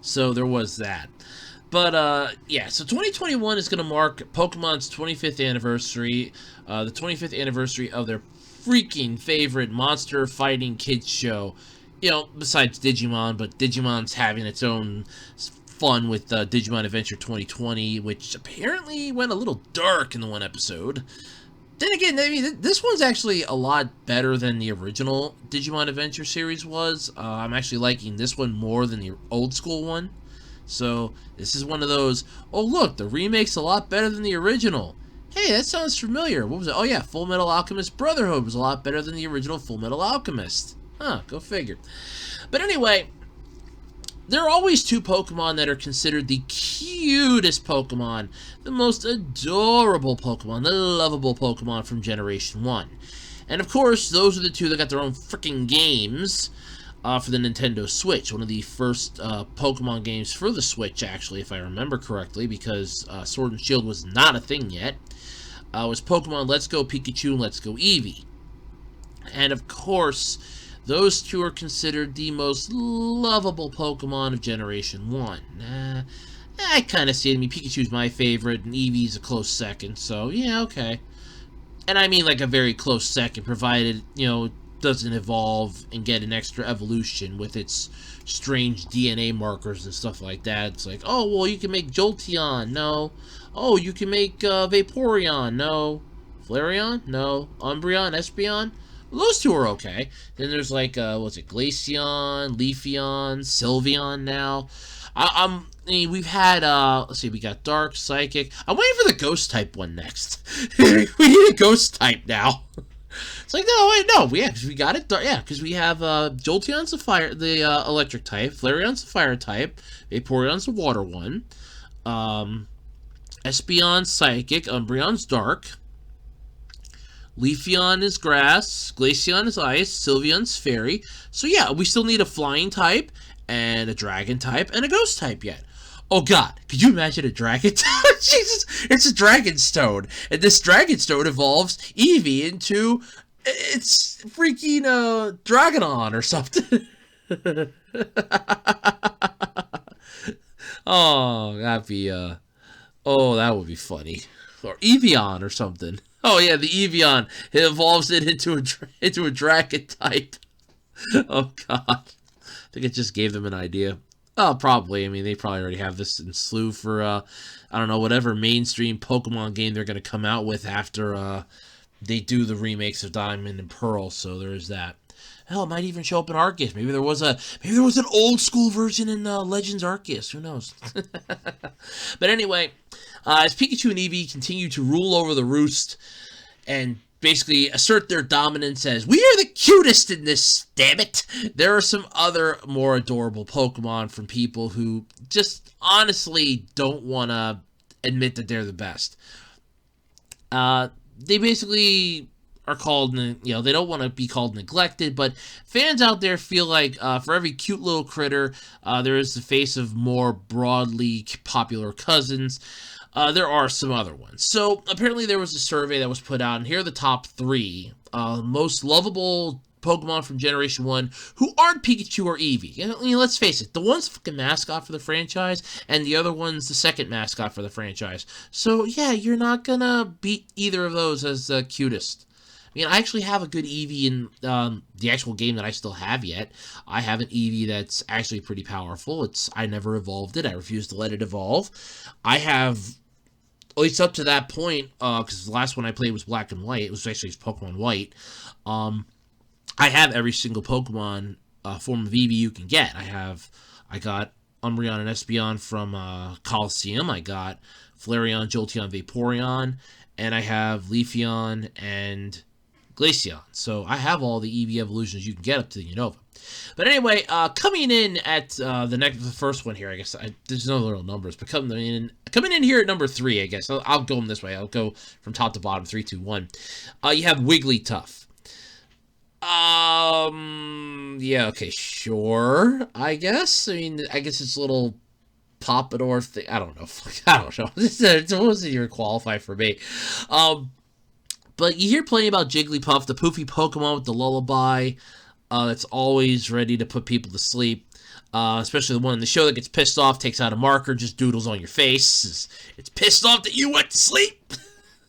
So there was that. But yeah, so 2021 is gonna mark Pokemon's 25th anniversary. The 25th anniversary of their freaking favorite monster fighting kids show. You know, besides Digimon, but Digimon's having its own fun with Digimon Adventure 2020, which apparently went a little dark in the one episode. Then again, I mean, this one's actually a lot better than the original Digimon Adventure series was. I'm actually liking this one more than the old school one. So, this is one of those, oh look, the remake's a lot better than the original. Hey, that sounds familiar. What was it? Oh yeah, Full Metal Alchemist Brotherhood was a lot better than the original Full Metal Alchemist. Huh, go figure. But anyway, there are always two Pokemon that are considered the cutest Pokemon, the most adorable Pokemon, the lovable Pokemon from Generation 1. And of course, those are the two that got their own freaking games for the Nintendo Switch. One of the first Pokemon games for the Switch, actually, if I remember correctly, because Sword and Shield was not a thing yet, was Pokemon Let's Go Pikachu and Let's Go Eevee. And of course, those two are considered the most lovable Pokemon of Generation 1. I kind of see it. I mean, Pikachu's my favorite, and Eevee's a close second, so yeah, okay. And I mean like a very close second, provided, you know, doesn't evolve and get an extra evolution with its strange DNA markers and stuff like that. It's like, oh, well, you can make Jolteon. No. Oh, you can make Vaporeon. No. Flareon? No. Umbreon? Espeon? Those two are okay. Then there's like, what's it, Glaceon, Leafeon, Sylveon now. I mean, we've had, let's see, we got Dark, Psychic. I'm waiting for the Ghost type one next. We need a Ghost type now. It's like, no, wait, no, yeah, because we got it, yeah, because we have, Jolteon's the electric type, Flareon's the fire type, Vaporeon's the water one, Espeon's psychic, Umbreon's dark, Leafeon is grass, Glaceon is ice, Sylveon's fairy. So yeah, we still need a flying type, and a dragon type, and a ghost type yet. Oh god, could you imagine a dragon type? Jesus, it's a Dragonstone. And this Dragonstone evolves Eevee into, it's freaking, Dragonon or something. Oh, that'd be, oh, that would be funny. Or Evian or something. Oh yeah, the Evian. It evolves it into a dragon type. Oh god. I think it just gave them an idea. Oh, probably. I mean, they probably already have this in slew for, I don't know, whatever mainstream Pokemon game they're going to come out with after they do the remakes of Diamond and Pearl, so there's that. Hell, it might even show up in Arceus. Maybe there was an old school version in Legends Arceus. Who knows? But anyway, as Pikachu and Eevee continue to rule over the roost and basically assert their dominance as we are the cutest in this, damn it, there are some other more adorable Pokemon from people who just honestly don't want to admit that they're the best. They basically are called, you know, they don't want to be called neglected, but fans out there feel like for every cute little critter, there is the face of more broadly popular cousins. There are some other ones. So, apparently there was a survey that was put out, and here are the top 3 most lovable Pokemon from Generation 1 who aren't Pikachu or Eevee. You know, let's face it, the one's the fucking mascot for the franchise, and the other one's the second mascot for the franchise. So, yeah, you're not gonna beat either of those as the cutest. mean, I actually have a good Eevee in the actual game that I still have yet. I have an Eevee that's actually pretty powerful. I never evolved it. I refuse to let it evolve. I have, at least up to that point, because the last one I played was Black and White. It was actually Pokemon White. I have every single Pokemon form of Eevee you can get. I got Umbreon and Espeon from Coliseum. I got Flareon, Jolteon, Vaporeon, and I have Leafeon and Glaceon. So I have all the Eevee evolutions you can get up to the Unova. But anyway, coming in at the first one here, I guess there's no little numbers, but coming in here at number 3, I guess I'll go this way. I'll go from top to bottom, 3, 2, 1. You have Wigglytuff. Yeah, okay, sure, I guess. I mean, I guess it's a little Pompadour thing. I don't know. I don't know. It wasn't even qualify for me. But you hear plenty about Jigglypuff, the poofy Pokemon with the lullaby that's always ready to put people to sleep. Especially the one in the show that gets pissed off, takes out a marker, just doodles on your face. It's pissed off that you went to sleep.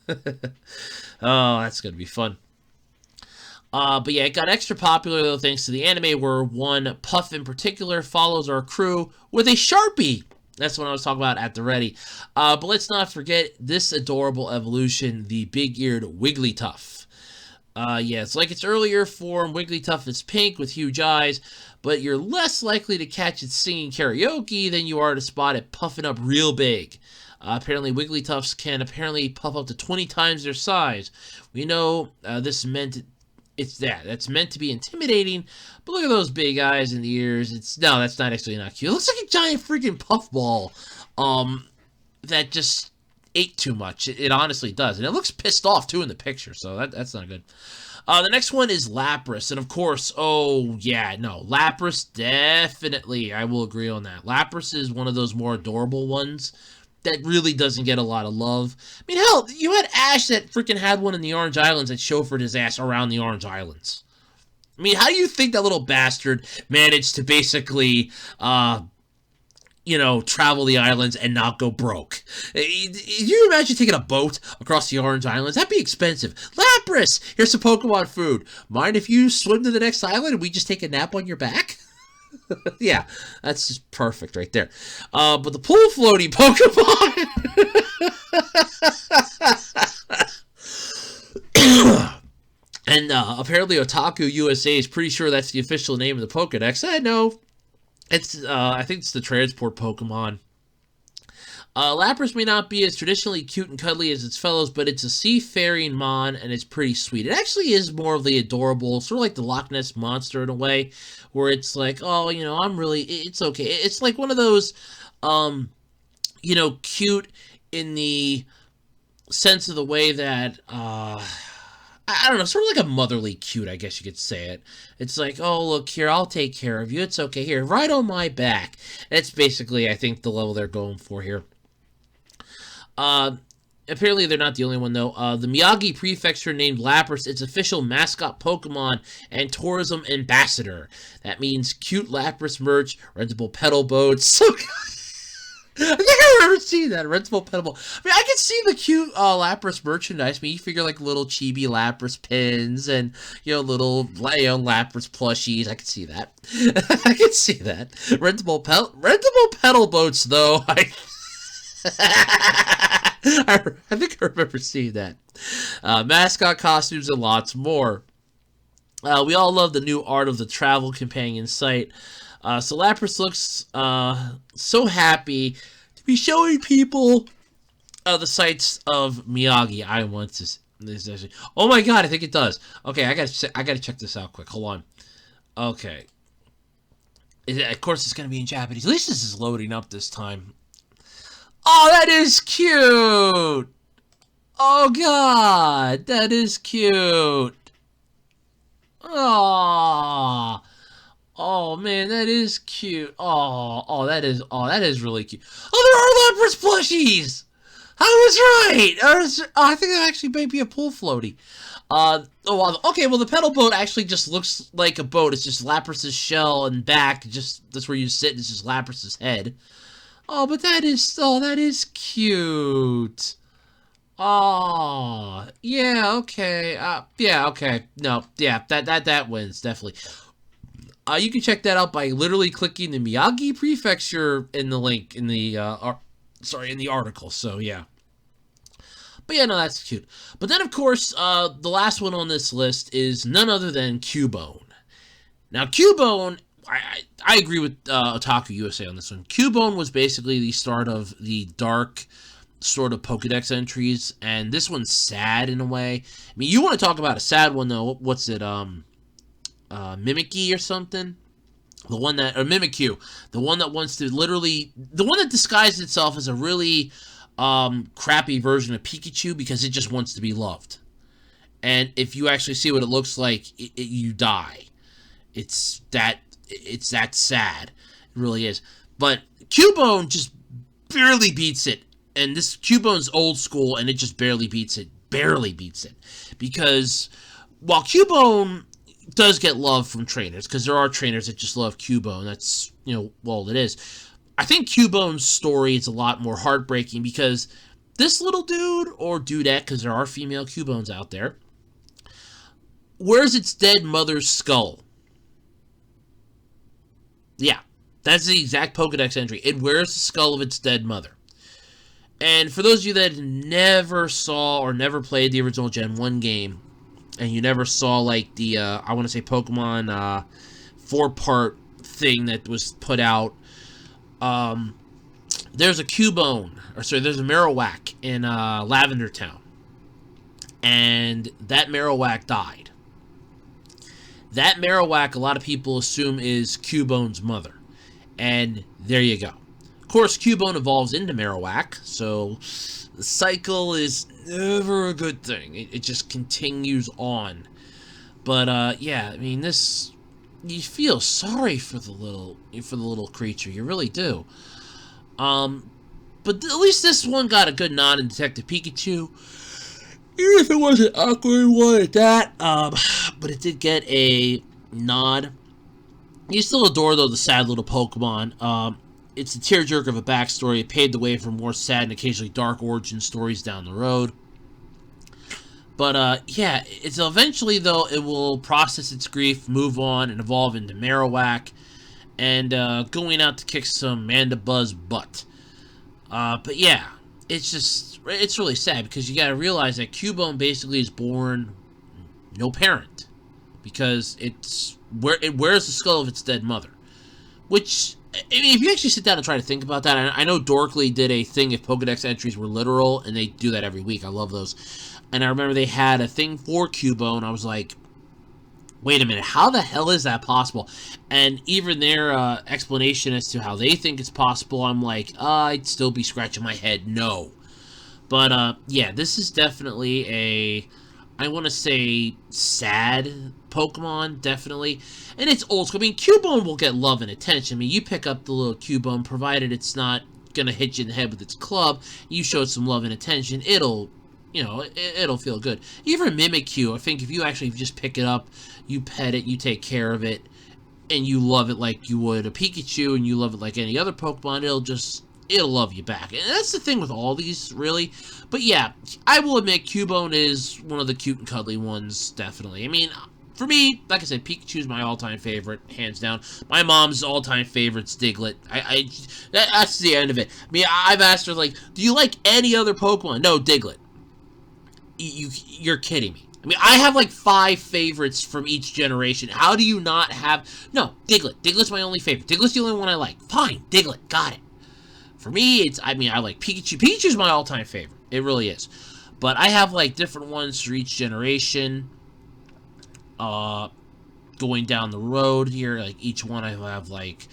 Oh, that's going to be fun. But yeah, it got extra popular, though, thanks to the anime, where one Puff in particular follows our crew with a Sharpie. That's what I was talking about at the ready. But let's not forget this adorable evolution, the big-eared Wigglytuff. Yeah, it's like its earlier form. Wigglytuff is pink with huge eyes, but you're less likely to catch it singing karaoke than you are to spot it puffing up real big. Apparently, Wigglytuffs can puff up to 20 times their size. We know this meant... that's meant to be intimidating, but look at those big eyes and the ears. No, that's not actually not cute. It looks like a giant freaking puffball that just ate too much. It honestly does, and it looks pissed off too in the picture, so that's not good. The next one is Lapras, and of course, oh yeah, no, Lapras, definitely, I will agree on that. Lapras is one of those more adorable ones that really doesn't get a lot of love. I mean, hell, you had Ash that freaking had one in the Orange Islands that chauffeured his ass around the Orange Islands. I mean, how do you think that little bastard managed to basically, travel the islands and not go broke? You imagine taking a boat across the Orange Islands? That'd be expensive. Lapras, here's some Pokemon food. Mind if you swim to the next island and we just take a nap on your back? Yeah, that's just perfect right there. But the pool floaty Pokemon... and apparently Otaku USA is pretty sure that's the official name of the Pokedex. I know. I think it's the transport Pokemon. Lapras may not be as traditionally cute and cuddly as its fellows, but it's a seafaring mon, and it's pretty sweet. It actually is more of the adorable, sort of like the Loch Ness Monster in a way, where it's like, oh, it's okay. It's like one of those, cute in the sense of the way that, I don't know, sort of like a motherly cute, I guess you could say it. It's like, oh, look here, I'll take care of you. It's okay. Here, right on my back. That's basically, I think, the level they're going for here. Apparently they're not the only one, though. The Miyagi Prefecture named Lapras its official mascot Pokemon and tourism ambassador. That means cute Lapras merch, rentable pedal boats. I think I remember seeing that, rentable pedal boat. I mean, I can see the cute Lapras merchandise. I mean, you figure like little chibi Lapras pins and, little Lapras plushies. I can see that. I can see that. Rentable pedal boats, though. I think I remember seeing that. Mascot costumes and lots more. We all love the new art of the travel companion site. So Lapras looks so happy to be showing people the sights of Miyagi. I want to. Oh my god, I think it does. Okay, I gotta check this out quick. Hold on. Okay. Of course, it's gonna be in Japanese. At least this is loading up this time. Oh, that is cute! Oh, God! That is cute! Oh, oh man, that is cute. Oh, that is really cute. Oh, there are Lapras plushies! I was right! I think that actually might be a pool floaty. Okay, well, the pedal boat actually just looks like a boat. It's just Lapras' shell and back. That's where you sit, and it's just Lapras' head. Oh, but that is cute. Oh, yeah, okay. Yeah, okay. No, yeah, that wins definitely. You can check that out by literally clicking the Miyagi Prefecture in the link in the in the article. So yeah. But yeah, no, that's cute. But then, of course, the last one on this list is none other than Cubone. Now, Cubone, I agree with Otaku USA on this one. Cubone was basically the start of the dark sort of Pokedex entries, and this one's sad in a way. I mean, you want to talk about a sad one, though. What's it, Mimikyu or something? The one that, or Mimikyu, the one that wants to literally, the one that disguises itself as a really crappy version of Pikachu because it just wants to be loved. And if you actually see what it looks like, you die. It's that sad. It really is. But Cubone just barely beats it. And this Cubone's old school, and it just barely beats it. Barely beats it. Because while Cubone does get love from trainers, because there are trainers that just love Cubone, that's, all it is. I think Cubone's story is a lot more heartbreaking because this little dude, or dudette, because there are female Cubones out there, wears its dead mother's skull. Yeah, that's the exact Pokedex entry. It wears the skull of its dead mother. And for those of you that never saw or never played the original Gen 1 game, and you never saw, like, the, I want to say Pokemon 4-part thing that was put out, there's a Cubone, there's a Marowak in Lavender Town. And that Marowak died. That Marowak, a lot of people assume, is Cubone's mother. And there you go. Of course, Cubone evolves into Marowak, so the cycle is never a good thing. It just continues on. But, yeah, I mean, this... You feel sorry for the little creature. You really do. But at least this one got a good nod in Detective Pikachu. Even if it was an awkward one at that, but it did get a nod. You still adore, though, the sad little Pokemon. It's a tearjerker of a backstory. It paved the way for more sad and occasionally dark origin stories down the road. But, yeah, it's eventually, though, it will process its grief, move on, and evolve into Marowak, and going out to kick some Mandibuzz butt. But, yeah, it's really sad, because you gotta realize that Cubone basically is born no parent, because it wears the skull of its dead mother. Which, I mean, if you actually sit down and try to think about that, I know Dorkly did a thing if Pokedex entries were literal, and they do that every week. I love those. And I remember they had a thing for Cubone. I was like, wait a minute, how the hell is that possible? And even their explanation as to how they think it's possible, I'm like, I'd still be scratching my head, no. But, yeah, this is definitely I want to say, sad Pokemon, definitely. And it's old school. I mean, Cubone will get love and attention. I mean, you pick up the little Cubone, provided it's not going to hit you in the head with its club, you show it some love and attention, it'll feel good. Even Mimikyu, I think if you actually just pick it up, you pet it, you take care of it, and you love it like you would a Pikachu, and you love it like any other Pokemon, it'll love you back. And that's the thing with all these, really. But yeah, I will admit Cubone is one of the cute and cuddly ones, definitely. I mean, for me, like I said, Pikachu's my all-time favorite, hands down. My mom's all-time favorite's Diglett. That's the end of it. I mean, I've asked her, like, do you like any other Pokemon? No, Diglett. You're kidding me. I mean, I have like 5 favorites from each generation. How do you not have... No, Diglett. Diglett's my only favorite. Diglett's the only one I like. Fine, Diglett. Got it. For me, I like Pikachu. Pikachu's my all-time favorite. It really is. But I have, like, different ones for each generation. Going down the road here, like, each one I have, like,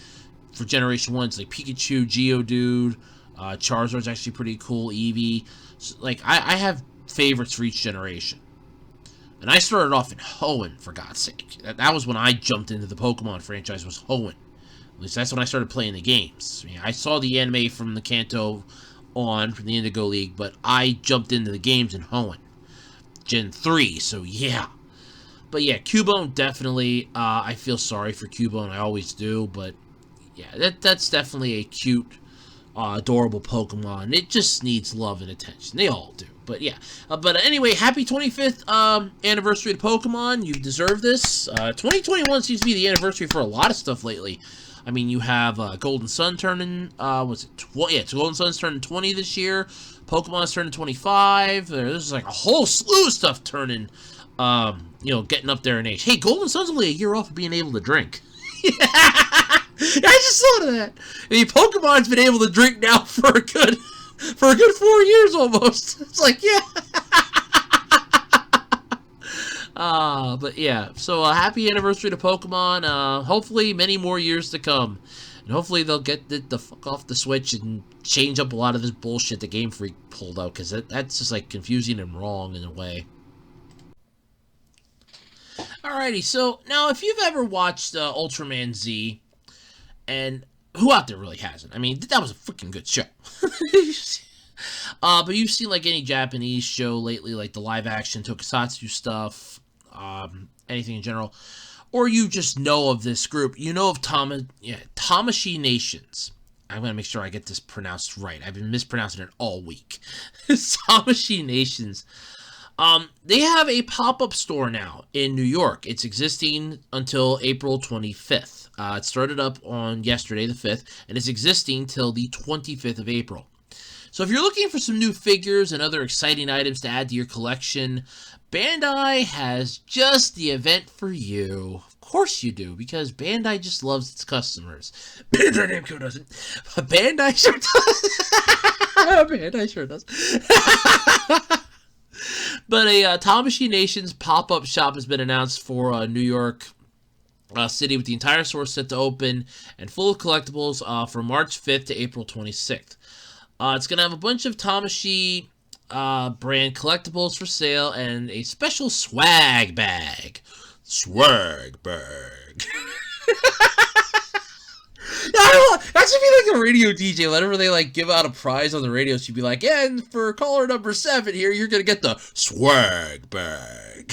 for Generation 1, it's like Pikachu, Geodude, Charizard's actually pretty cool, Eevee. So, like, I have favorites for each generation. And I started off in Hoenn, for God's sake. That was when I jumped into the Pokemon franchise, was Hoenn. At least that's when I started playing the games. I mean, I saw the anime from the Kanto on, from the Indigo League, but I jumped into the games in Hoenn. Gen 3, so yeah. But yeah, Cubone, definitely, I feel sorry for Cubone, I always do, but yeah, that's definitely a cute, adorable Pokemon. It just needs love and attention. They all do. But yeah. But anyway, happy 25th anniversary to Pokemon. You deserve this. 2021 seems to be the anniversary for a lot of stuff lately. I mean, you have Golden Sun turning, Golden Sun's turning 20 this year. Pokemon's turning 25. There's like a whole slew of stuff turning, getting up there in age. Hey, Golden Sun's only a year off of being able to drink. I just thought of that. I mean, Pokemon's been able to drink now for a good 4 years almost. It's like, yeah. But yeah, so happy anniversary to Pokemon. Hopefully many more years to come. And hopefully they'll get the fuck off the Switch and change up a lot of this bullshit that Game Freak pulled out, because that's just like confusing and wrong in a way. Alrighty, so now if you've ever watched Ultraman Z, and who out there really hasn't? I mean, that was a freaking good show. But you've seen like any Japanese show lately, like the live action tokusatsu stuff, anything in general, or you just know of this group, you know of Tamashii Nations. I'm going to make sure I get this pronounced right. I've been mispronouncing it all week. Tamashii Nations. They have a pop-up store now in New York. It's existing until April 25th. It started up on yesterday, the 5th, and it's existing till the 25th of April. So if you're looking for some new figures and other exciting items to add to your collection, Bandai has just the event for you. Of course you do, because Bandai just loves its customers. Bandai Namco doesn't, but Bandai sure does. Bandai sure does. But a Tamashii Nations pop-up shop has been announced for New York City, with the entire store set to open and full of collectibles from March 5th to April 26th. It's going to have a bunch of Tamashii brand collectibles for sale and a special swag bag. Swag bag. That should be like a radio DJ. Whenever they like give out a prize on the radio, she'd be like, yeah, and for caller number 7 here, you're going to get the swag bag.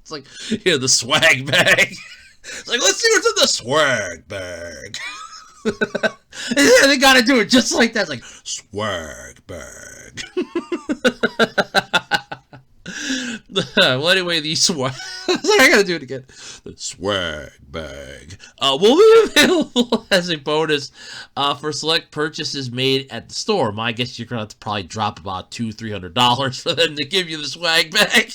It's like, yeah, the swag bag. It's like, let's see what's in the swag bag. And they gotta do it just like that. It's like, swag bag. Well, anyway, the swag. I gotta do it again. The swag bag will be available as a bonus for select purchases made at the store. My guess you're gonna have to probably drop about $200-300 for them to give you the swag bag.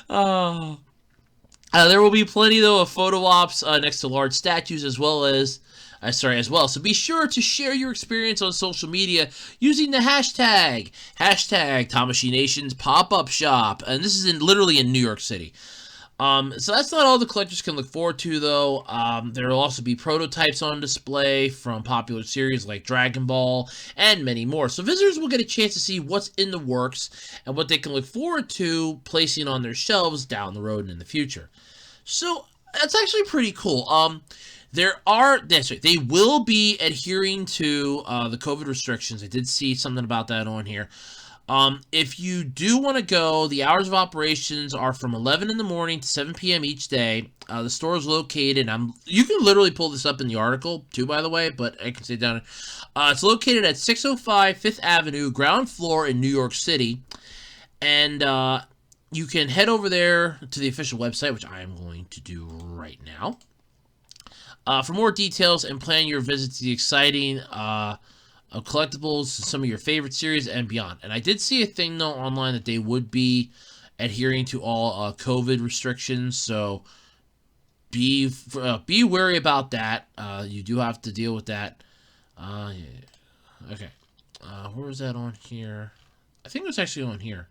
Oh. There will be plenty, though, of photo ops next to large statues as well. So be sure to share your experience on social media using the hashtag Tamashii Nations Pop-Up Shop. And this is literally in New York City. So that's not all the collectors can look forward to, though. There will also be prototypes on display from popular series like Dragon Ball and many more. So visitors will get a chance to see what's in the works and what they can look forward to placing on their shelves down the road and in the future. So that's actually pretty cool. They will be adhering to the COVID restrictions. I did see something about that on here. If you do want to go, the hours of operations are from 11 in the morning to 7 p.m. each day. The store is located, you can literally pull this up in the article, too, by the way, but I can say down. It's located at 605 5th Avenue, ground floor in New York City. And you can head over there to the official website, which I am going to do right now, for more details and plan your visit to the exciting collectibles, some of your favorite series, and beyond. And I did see a thing, though, online that they would be adhering to all COVID restrictions, so be wary about that. You do have to deal with that. Yeah. Okay. Where is that on here? I think it was actually on here.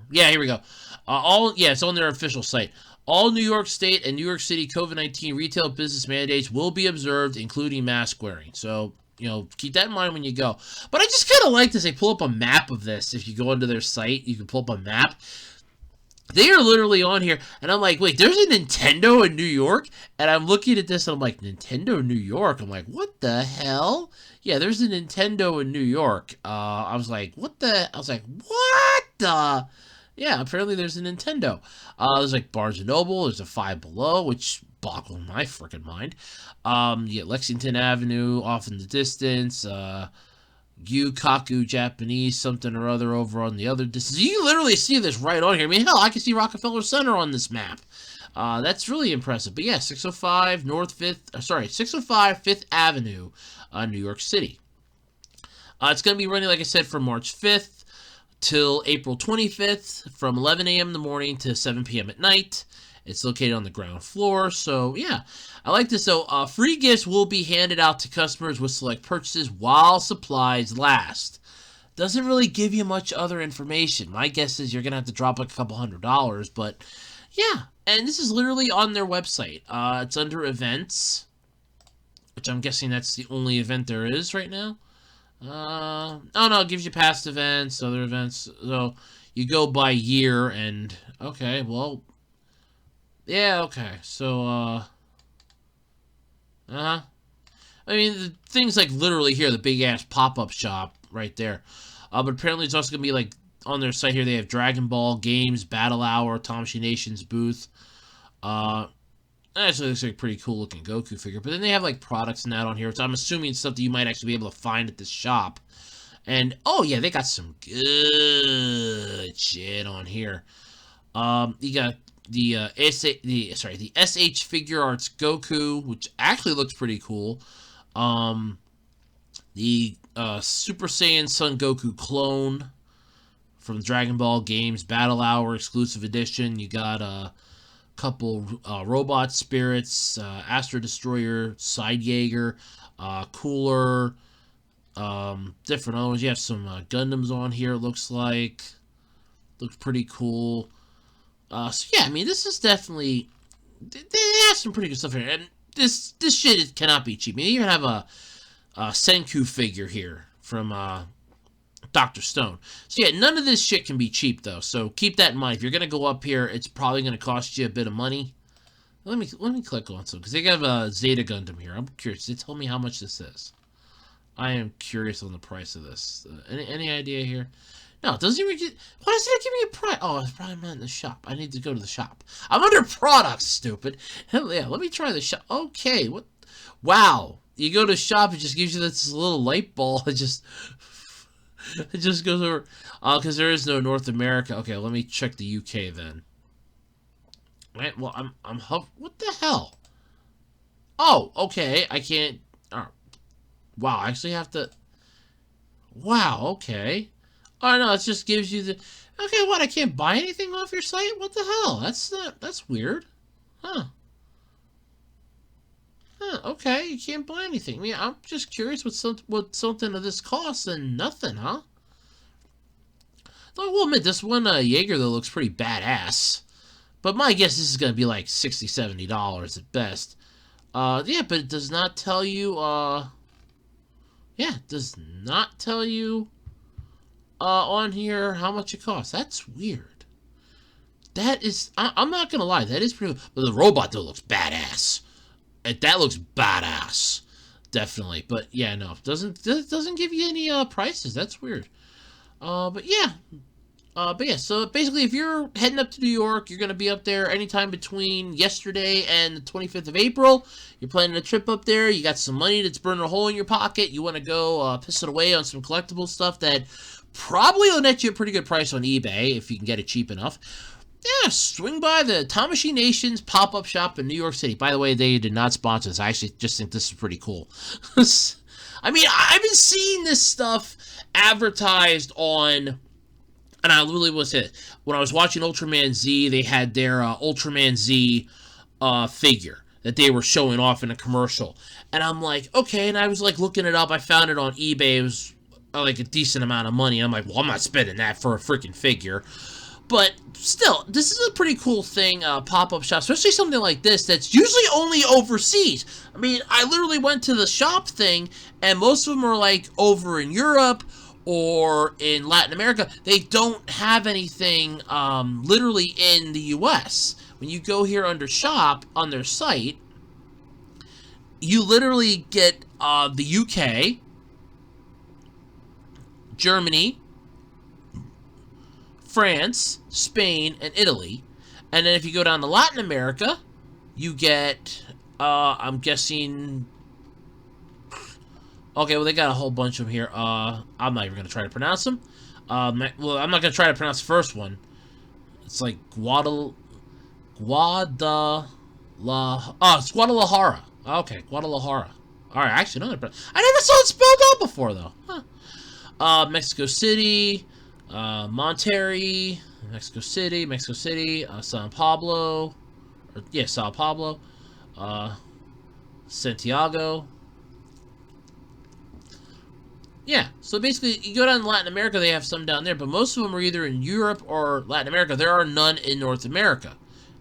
Yeah, here we go. It's on their official site. All New York State and New York City COVID-19 retail business mandates will be observed, including mask wearing. So, keep that in mind when you go. But I just kind of like this. They pull up a map of this. If you go into their site, you can pull up a map. They are literally on here. And I'm like, wait, there's a Nintendo in New York? And I'm looking at this and I'm like, Nintendo New York? I'm like, what the hell? Yeah, there's a Nintendo in New York. I was like, what the? Yeah, apparently there's a Nintendo. There's like Barnes & Noble. There's a Five Below, which boggle my freaking mind. You get Lexington Avenue off in the distance. Kaku Japanese something or other over on the other distance. You literally see this right on here. I mean, hell, I can see Rockefeller Center on this map. That's really impressive. But yeah, 605 605 5th Avenue, New York City. It's going to be running, like I said, from March 5th till April 25th, from 11 a.m. in the morning to 7 p.m. at night. It's located on the ground floor, so yeah. I like this, though. Free gifts will be handed out to customers with select purchases while supplies last. Doesn't really give you much other information. My guess is you're going to have to drop like a couple $100, but yeah. And this is literally on their website. It's under events, which I'm guessing that's the only event there is right now. Oh no, it gives you past events, other events. So you go by year, and okay, well, yeah, okay. So, I mean, the things like literally here, the big ass pop-up shop right there. But apparently it's also gonna be like on their site here. They have Dragon Ball games, Battle Hour, Tamashii Nations booth. Actually looks like a pretty cool looking Goku figure. But then they have like products and that on here, which I'm assuming stuff that you might actually be able to find at this shop. And oh yeah, they got some good shit on here. You got the SH Figure Arts Goku, which actually looks pretty cool. The Super Saiyan Son Goku clone from Dragon Ball games, Battle Hour exclusive edition. You got a couple robot spirits, Astro Destroyer, Side Jaeger, Cooler, different others. You have some Gundams on here, it looks like. Looks pretty cool. So yeah, I mean, this is definitely, they have some pretty good stuff here, and this shit cannot be cheap. I mean, they even have a Senku figure here from Dr. Stone. So yeah, none of this shit can be cheap though. So keep that in mind. If you're gonna go up here, it's probably gonna cost you a bit of money. Let me click on some because they got a Zeta Gundam here. I'm curious. They tell me how much this is. I am curious on the price of this. Any idea here? No, it doesn't even get... Why doesn't it give me a price? Oh, it's probably not in the shop. I need to go to the shop. I'm under products, stupid. Hell yeah, let me try the shop. Okay, what? Wow. You go to the shop, it just gives you this little light ball. It just goes over. Because there is no North America. Okay, let me check the UK then. Right, well, what the hell? Oh, okay, I can't... Oh, wow, I actually have to... Wow, okay. Oh, no, it just gives you the... Okay, what, I can't buy anything off your site? What the hell? That's weird. Huh. Okay, you can't buy anything. I mean, I'm just curious what something of this costs and nothing, huh? I will admit, this one Jaeger, though, looks pretty badass. But my guess this is going to be like $60, $70 at best. Yeah, but it does not tell you, yeah, it does not tell you on here how much it costs. That's weird. That is, I'm not gonna lie, that is pretty, but the robot though looks badass. That looks badass, definitely. But yeah, no, it doesn't give you any prices. That's weird. But yeah, so basically, if you're heading up to New York, you're gonna be up there anytime between yesterday and the 25th of April. You're planning a trip up there. You got some money that's burning a hole in your pocket. You want to go piss it away on some collectible stuff that probably will net you a pretty good price on eBay if you can get it cheap enough. Yeah, swing by the Tamashii Nations pop-up shop in New York City. By the way, they did not sponsor this. I actually just think this is pretty cool. I mean, I've been seeing this stuff advertised on, and I literally was it when I was watching Ultraman Z. They had their Ultraman Z figure that they were showing off in a commercial, and I'm like, okay. And I was like looking it up. I found it on eBay. It was like a decent amount of money. I'm like, well, I'm not spending that for a freaking figure. But still, this is a pretty cool thing, pop-up shop, especially something like this that's usually only overseas. I mean, I literally went to the shop thing, and most of them are like over in Europe or in Latin America. They don't have anything literally in the US. When you go here under shop on their site, you literally get the UK, Germany, France, Spain, and Italy. And then if you go down to Latin America, you get, I'm guessing... Okay, well, they got a whole bunch of them here. I'm not even going to try to pronounce them. Well, I'm not going to try to pronounce the first one. It's like it's Guadalajara. Okay, Guadalajara. Alright, actually, no, I never saw it spelled out before, though. Huh. Mexico City, Monterrey, Mexico City, Sao Paulo, Sao Paulo, Santiago. Yeah, so basically, you go down to Latin America, they have some down there, but most of them are either in Europe or Latin America. There are none in North America.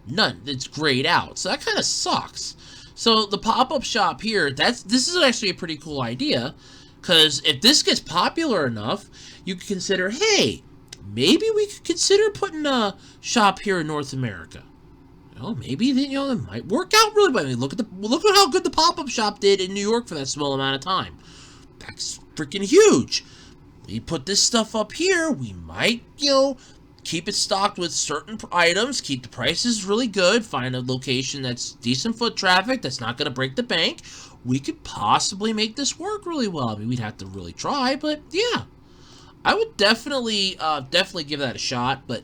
None. It's grayed out. So that kind of sucks. So the pop-up shop here, this is actually a pretty cool idea, because if this gets popular enough, you could consider, hey, maybe we could consider putting a shop here in North America. Maybe it might work out really well. I mean, look at how good the pop-up shop did in New York for that small amount of time. That's freaking huge. We put this stuff up here, we might, keep it stocked with certain items, keep the prices really good, find a location that's decent foot traffic, that's not going to break the bank. We could possibly make this work really well. I mean, we'd have to really try, but yeah. I would definitely give that a shot, but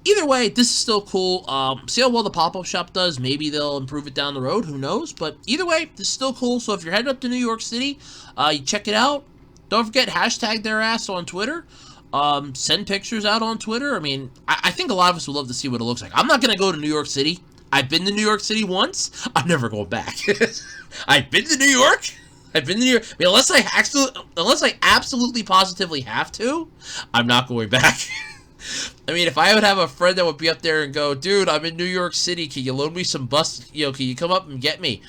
either way, this is still cool. See how well the pop-up shop does. Maybe they'll improve it down the road. Who knows? But either way, this is still cool. So if you're heading up to New York City, you check it out. Don't forget, hashtag their ass on Twitter. Send pictures out on Twitter. I mean, I think a lot of us would love to see what it looks like. I'm not going to go to New York City. I've been to New York City once. I'm never going back. I've been to New York. I mean, unless I absolutely positively have to, I'm not going back. I mean, if I would have a friend that would be up there and go, dude, I'm in New York City, can you loan me some bus, can you come up and get me?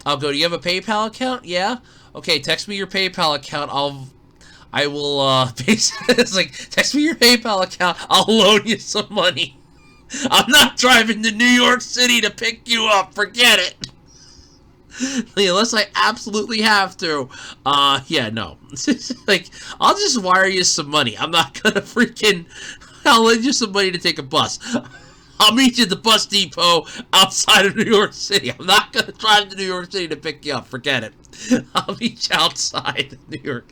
I'll go, do you have a PayPal account? Yeah? Okay, text me your PayPal account, I will, it's like, text me your PayPal account, I'll loan you some money. I'm not driving to New York City to pick you up, forget it. Unless I absolutely have to. Yeah, no. Like, I'll just wire you some money. I'm not gonna I'll lend you some money to take a bus. I'll meet you at the bus depot outside of New York City. I'm not gonna drive to New York City to pick you up. Forget it. I'll meet you outside New York.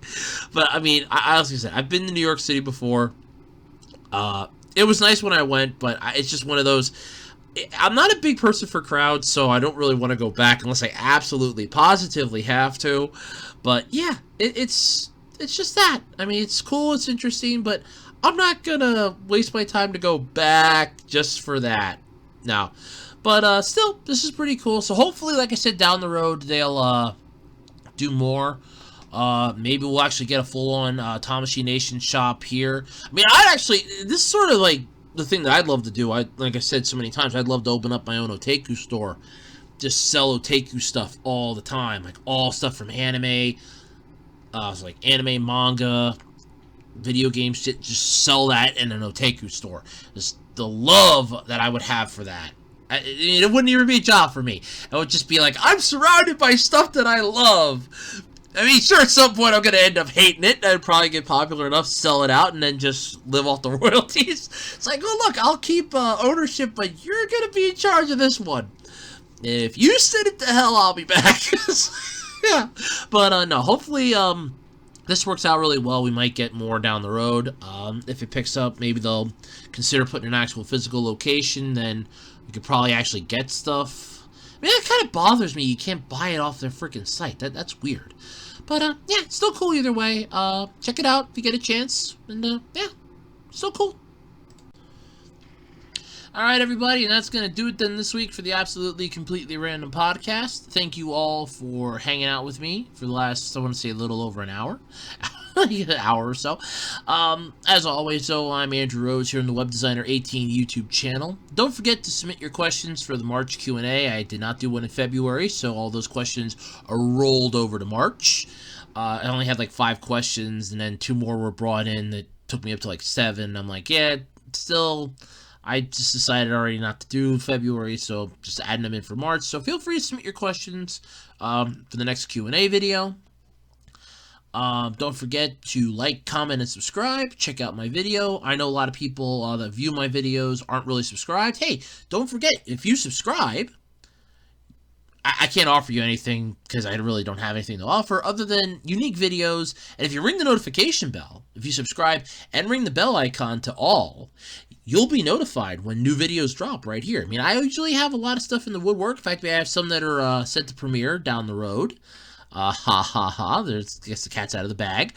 But, I mean, I honestly said, I've been to New York City before. It was nice when I went, but it's just one of those... I'm not a big person for crowds, so I don't really want to go back unless I absolutely, positively have to. But yeah, it's just that. I mean, it's cool, it's interesting, but I'm not gonna waste my time to go back just for that. No. But still, this is pretty cool. So hopefully, like I said, down the road, they'll do more. Maybe we'll actually get a full-on Tamashii Nations shop here. I mean, this is sort of like the thing that I'd love to do. Like I said so many times, I'd love to open up my own otaku store. Just sell otaku stuff all the time. Like, all stuff from anime. So like anime, manga, video game shit. Just sell that in an otaku store. Just the love that I would have for that. It wouldn't even be a job for me. It would just be like, I'm surrounded by stuff that I love. I mean, sure, at some point I'm going to end up hating it. I'd probably get popular enough, sell it out, and then just live off the royalties. It's like, oh, look, I'll keep ownership, but you're going to be in charge of this one. If you send it to hell, I'll be back. Yeah. But, no, hopefully this works out really well. We might get more down the road. If it picks up, maybe they'll consider putting an actual physical location. Then we could probably actually get stuff. I mean, that kind of bothers me. You can't buy it off their freaking site. That's weird. But, yeah, it's still cool either way. Check it out if you get a chance. And, yeah, still cool. Alright, everybody, and that's going to do it then this week for the Absolutely Completely Random Podcast. Thank you all for hanging out with me for the last, I want to say, a little over an hour. An hour or so. As always, though, I'm Andrew Rose here on the Web Designer 18 YouTube channel. Don't forget to submit your questions for the March Q&A. I did not do one in February, so all those questions are rolled over to March. I only had like 5 questions, and then 2 more were brought in that took me up to like 7. I'm like, yeah, still... I just decided already not to do February, so just adding them in for March. So feel free to submit your questions for the next Q&A video. Don't forget to like, comment, and subscribe. Check out my video. I know a lot of people that view my videos aren't really subscribed. Hey, don't forget, if you subscribe, I can't offer you anything because I really don't have anything to offer other than unique videos. And if you ring the notification bell, if you subscribe and ring the bell icon to all, you'll be notified when new videos drop right here. I mean, I usually have a lot of stuff in the woodwork. In fact, I have some that are set to premiere down the road. Ha ha ha. There's, I guess the cat's out of the bag.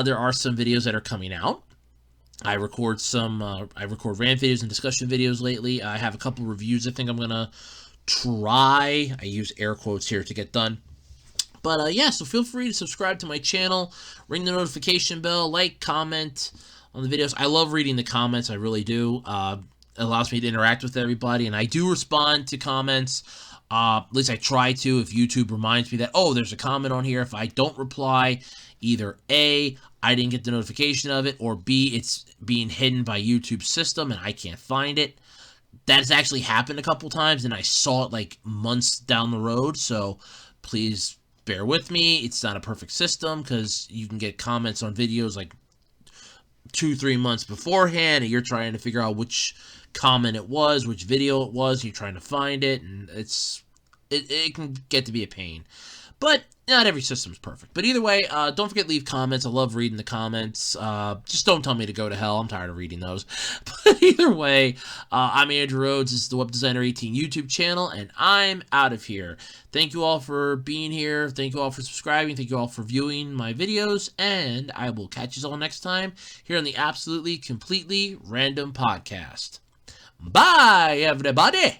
There are some videos that are coming out. I record rant videos and discussion videos lately. I have a couple reviews I think I'm going to try. I use air quotes here to get done. But yeah, so feel free to subscribe to my channel, ring the notification bell, like, comment on the videos. I love reading the comments, I really do. It allows me to interact with everybody, and I do respond to comments. At least I try to, if YouTube reminds me that, oh, there's a comment on here. If I don't reply, either A, I didn't get the notification of it, or B, it's being hidden by YouTube's system and I can't find it. That's actually happened a couple times, and I saw it like months down the road, so please bear with me. It's not a perfect system, because you can get comments on videos like 2-3 months beforehand, and you're trying to figure out which comment it was, which video it was, you're trying to find it, and it can get to be a pain. But not every system is perfect. But either way, don't forget to leave comments. I love reading the comments. Just don't tell me to go to hell. I'm tired of reading those. But either way, I'm Andrew Rhodes. This is the Web Designer 18 YouTube channel, and I'm out of here. Thank you all for being here. Thank you all for subscribing. Thank you all for viewing my videos, and I will catch you all next time here on the Absolutely Completely Random Podcast. Bye, everybody!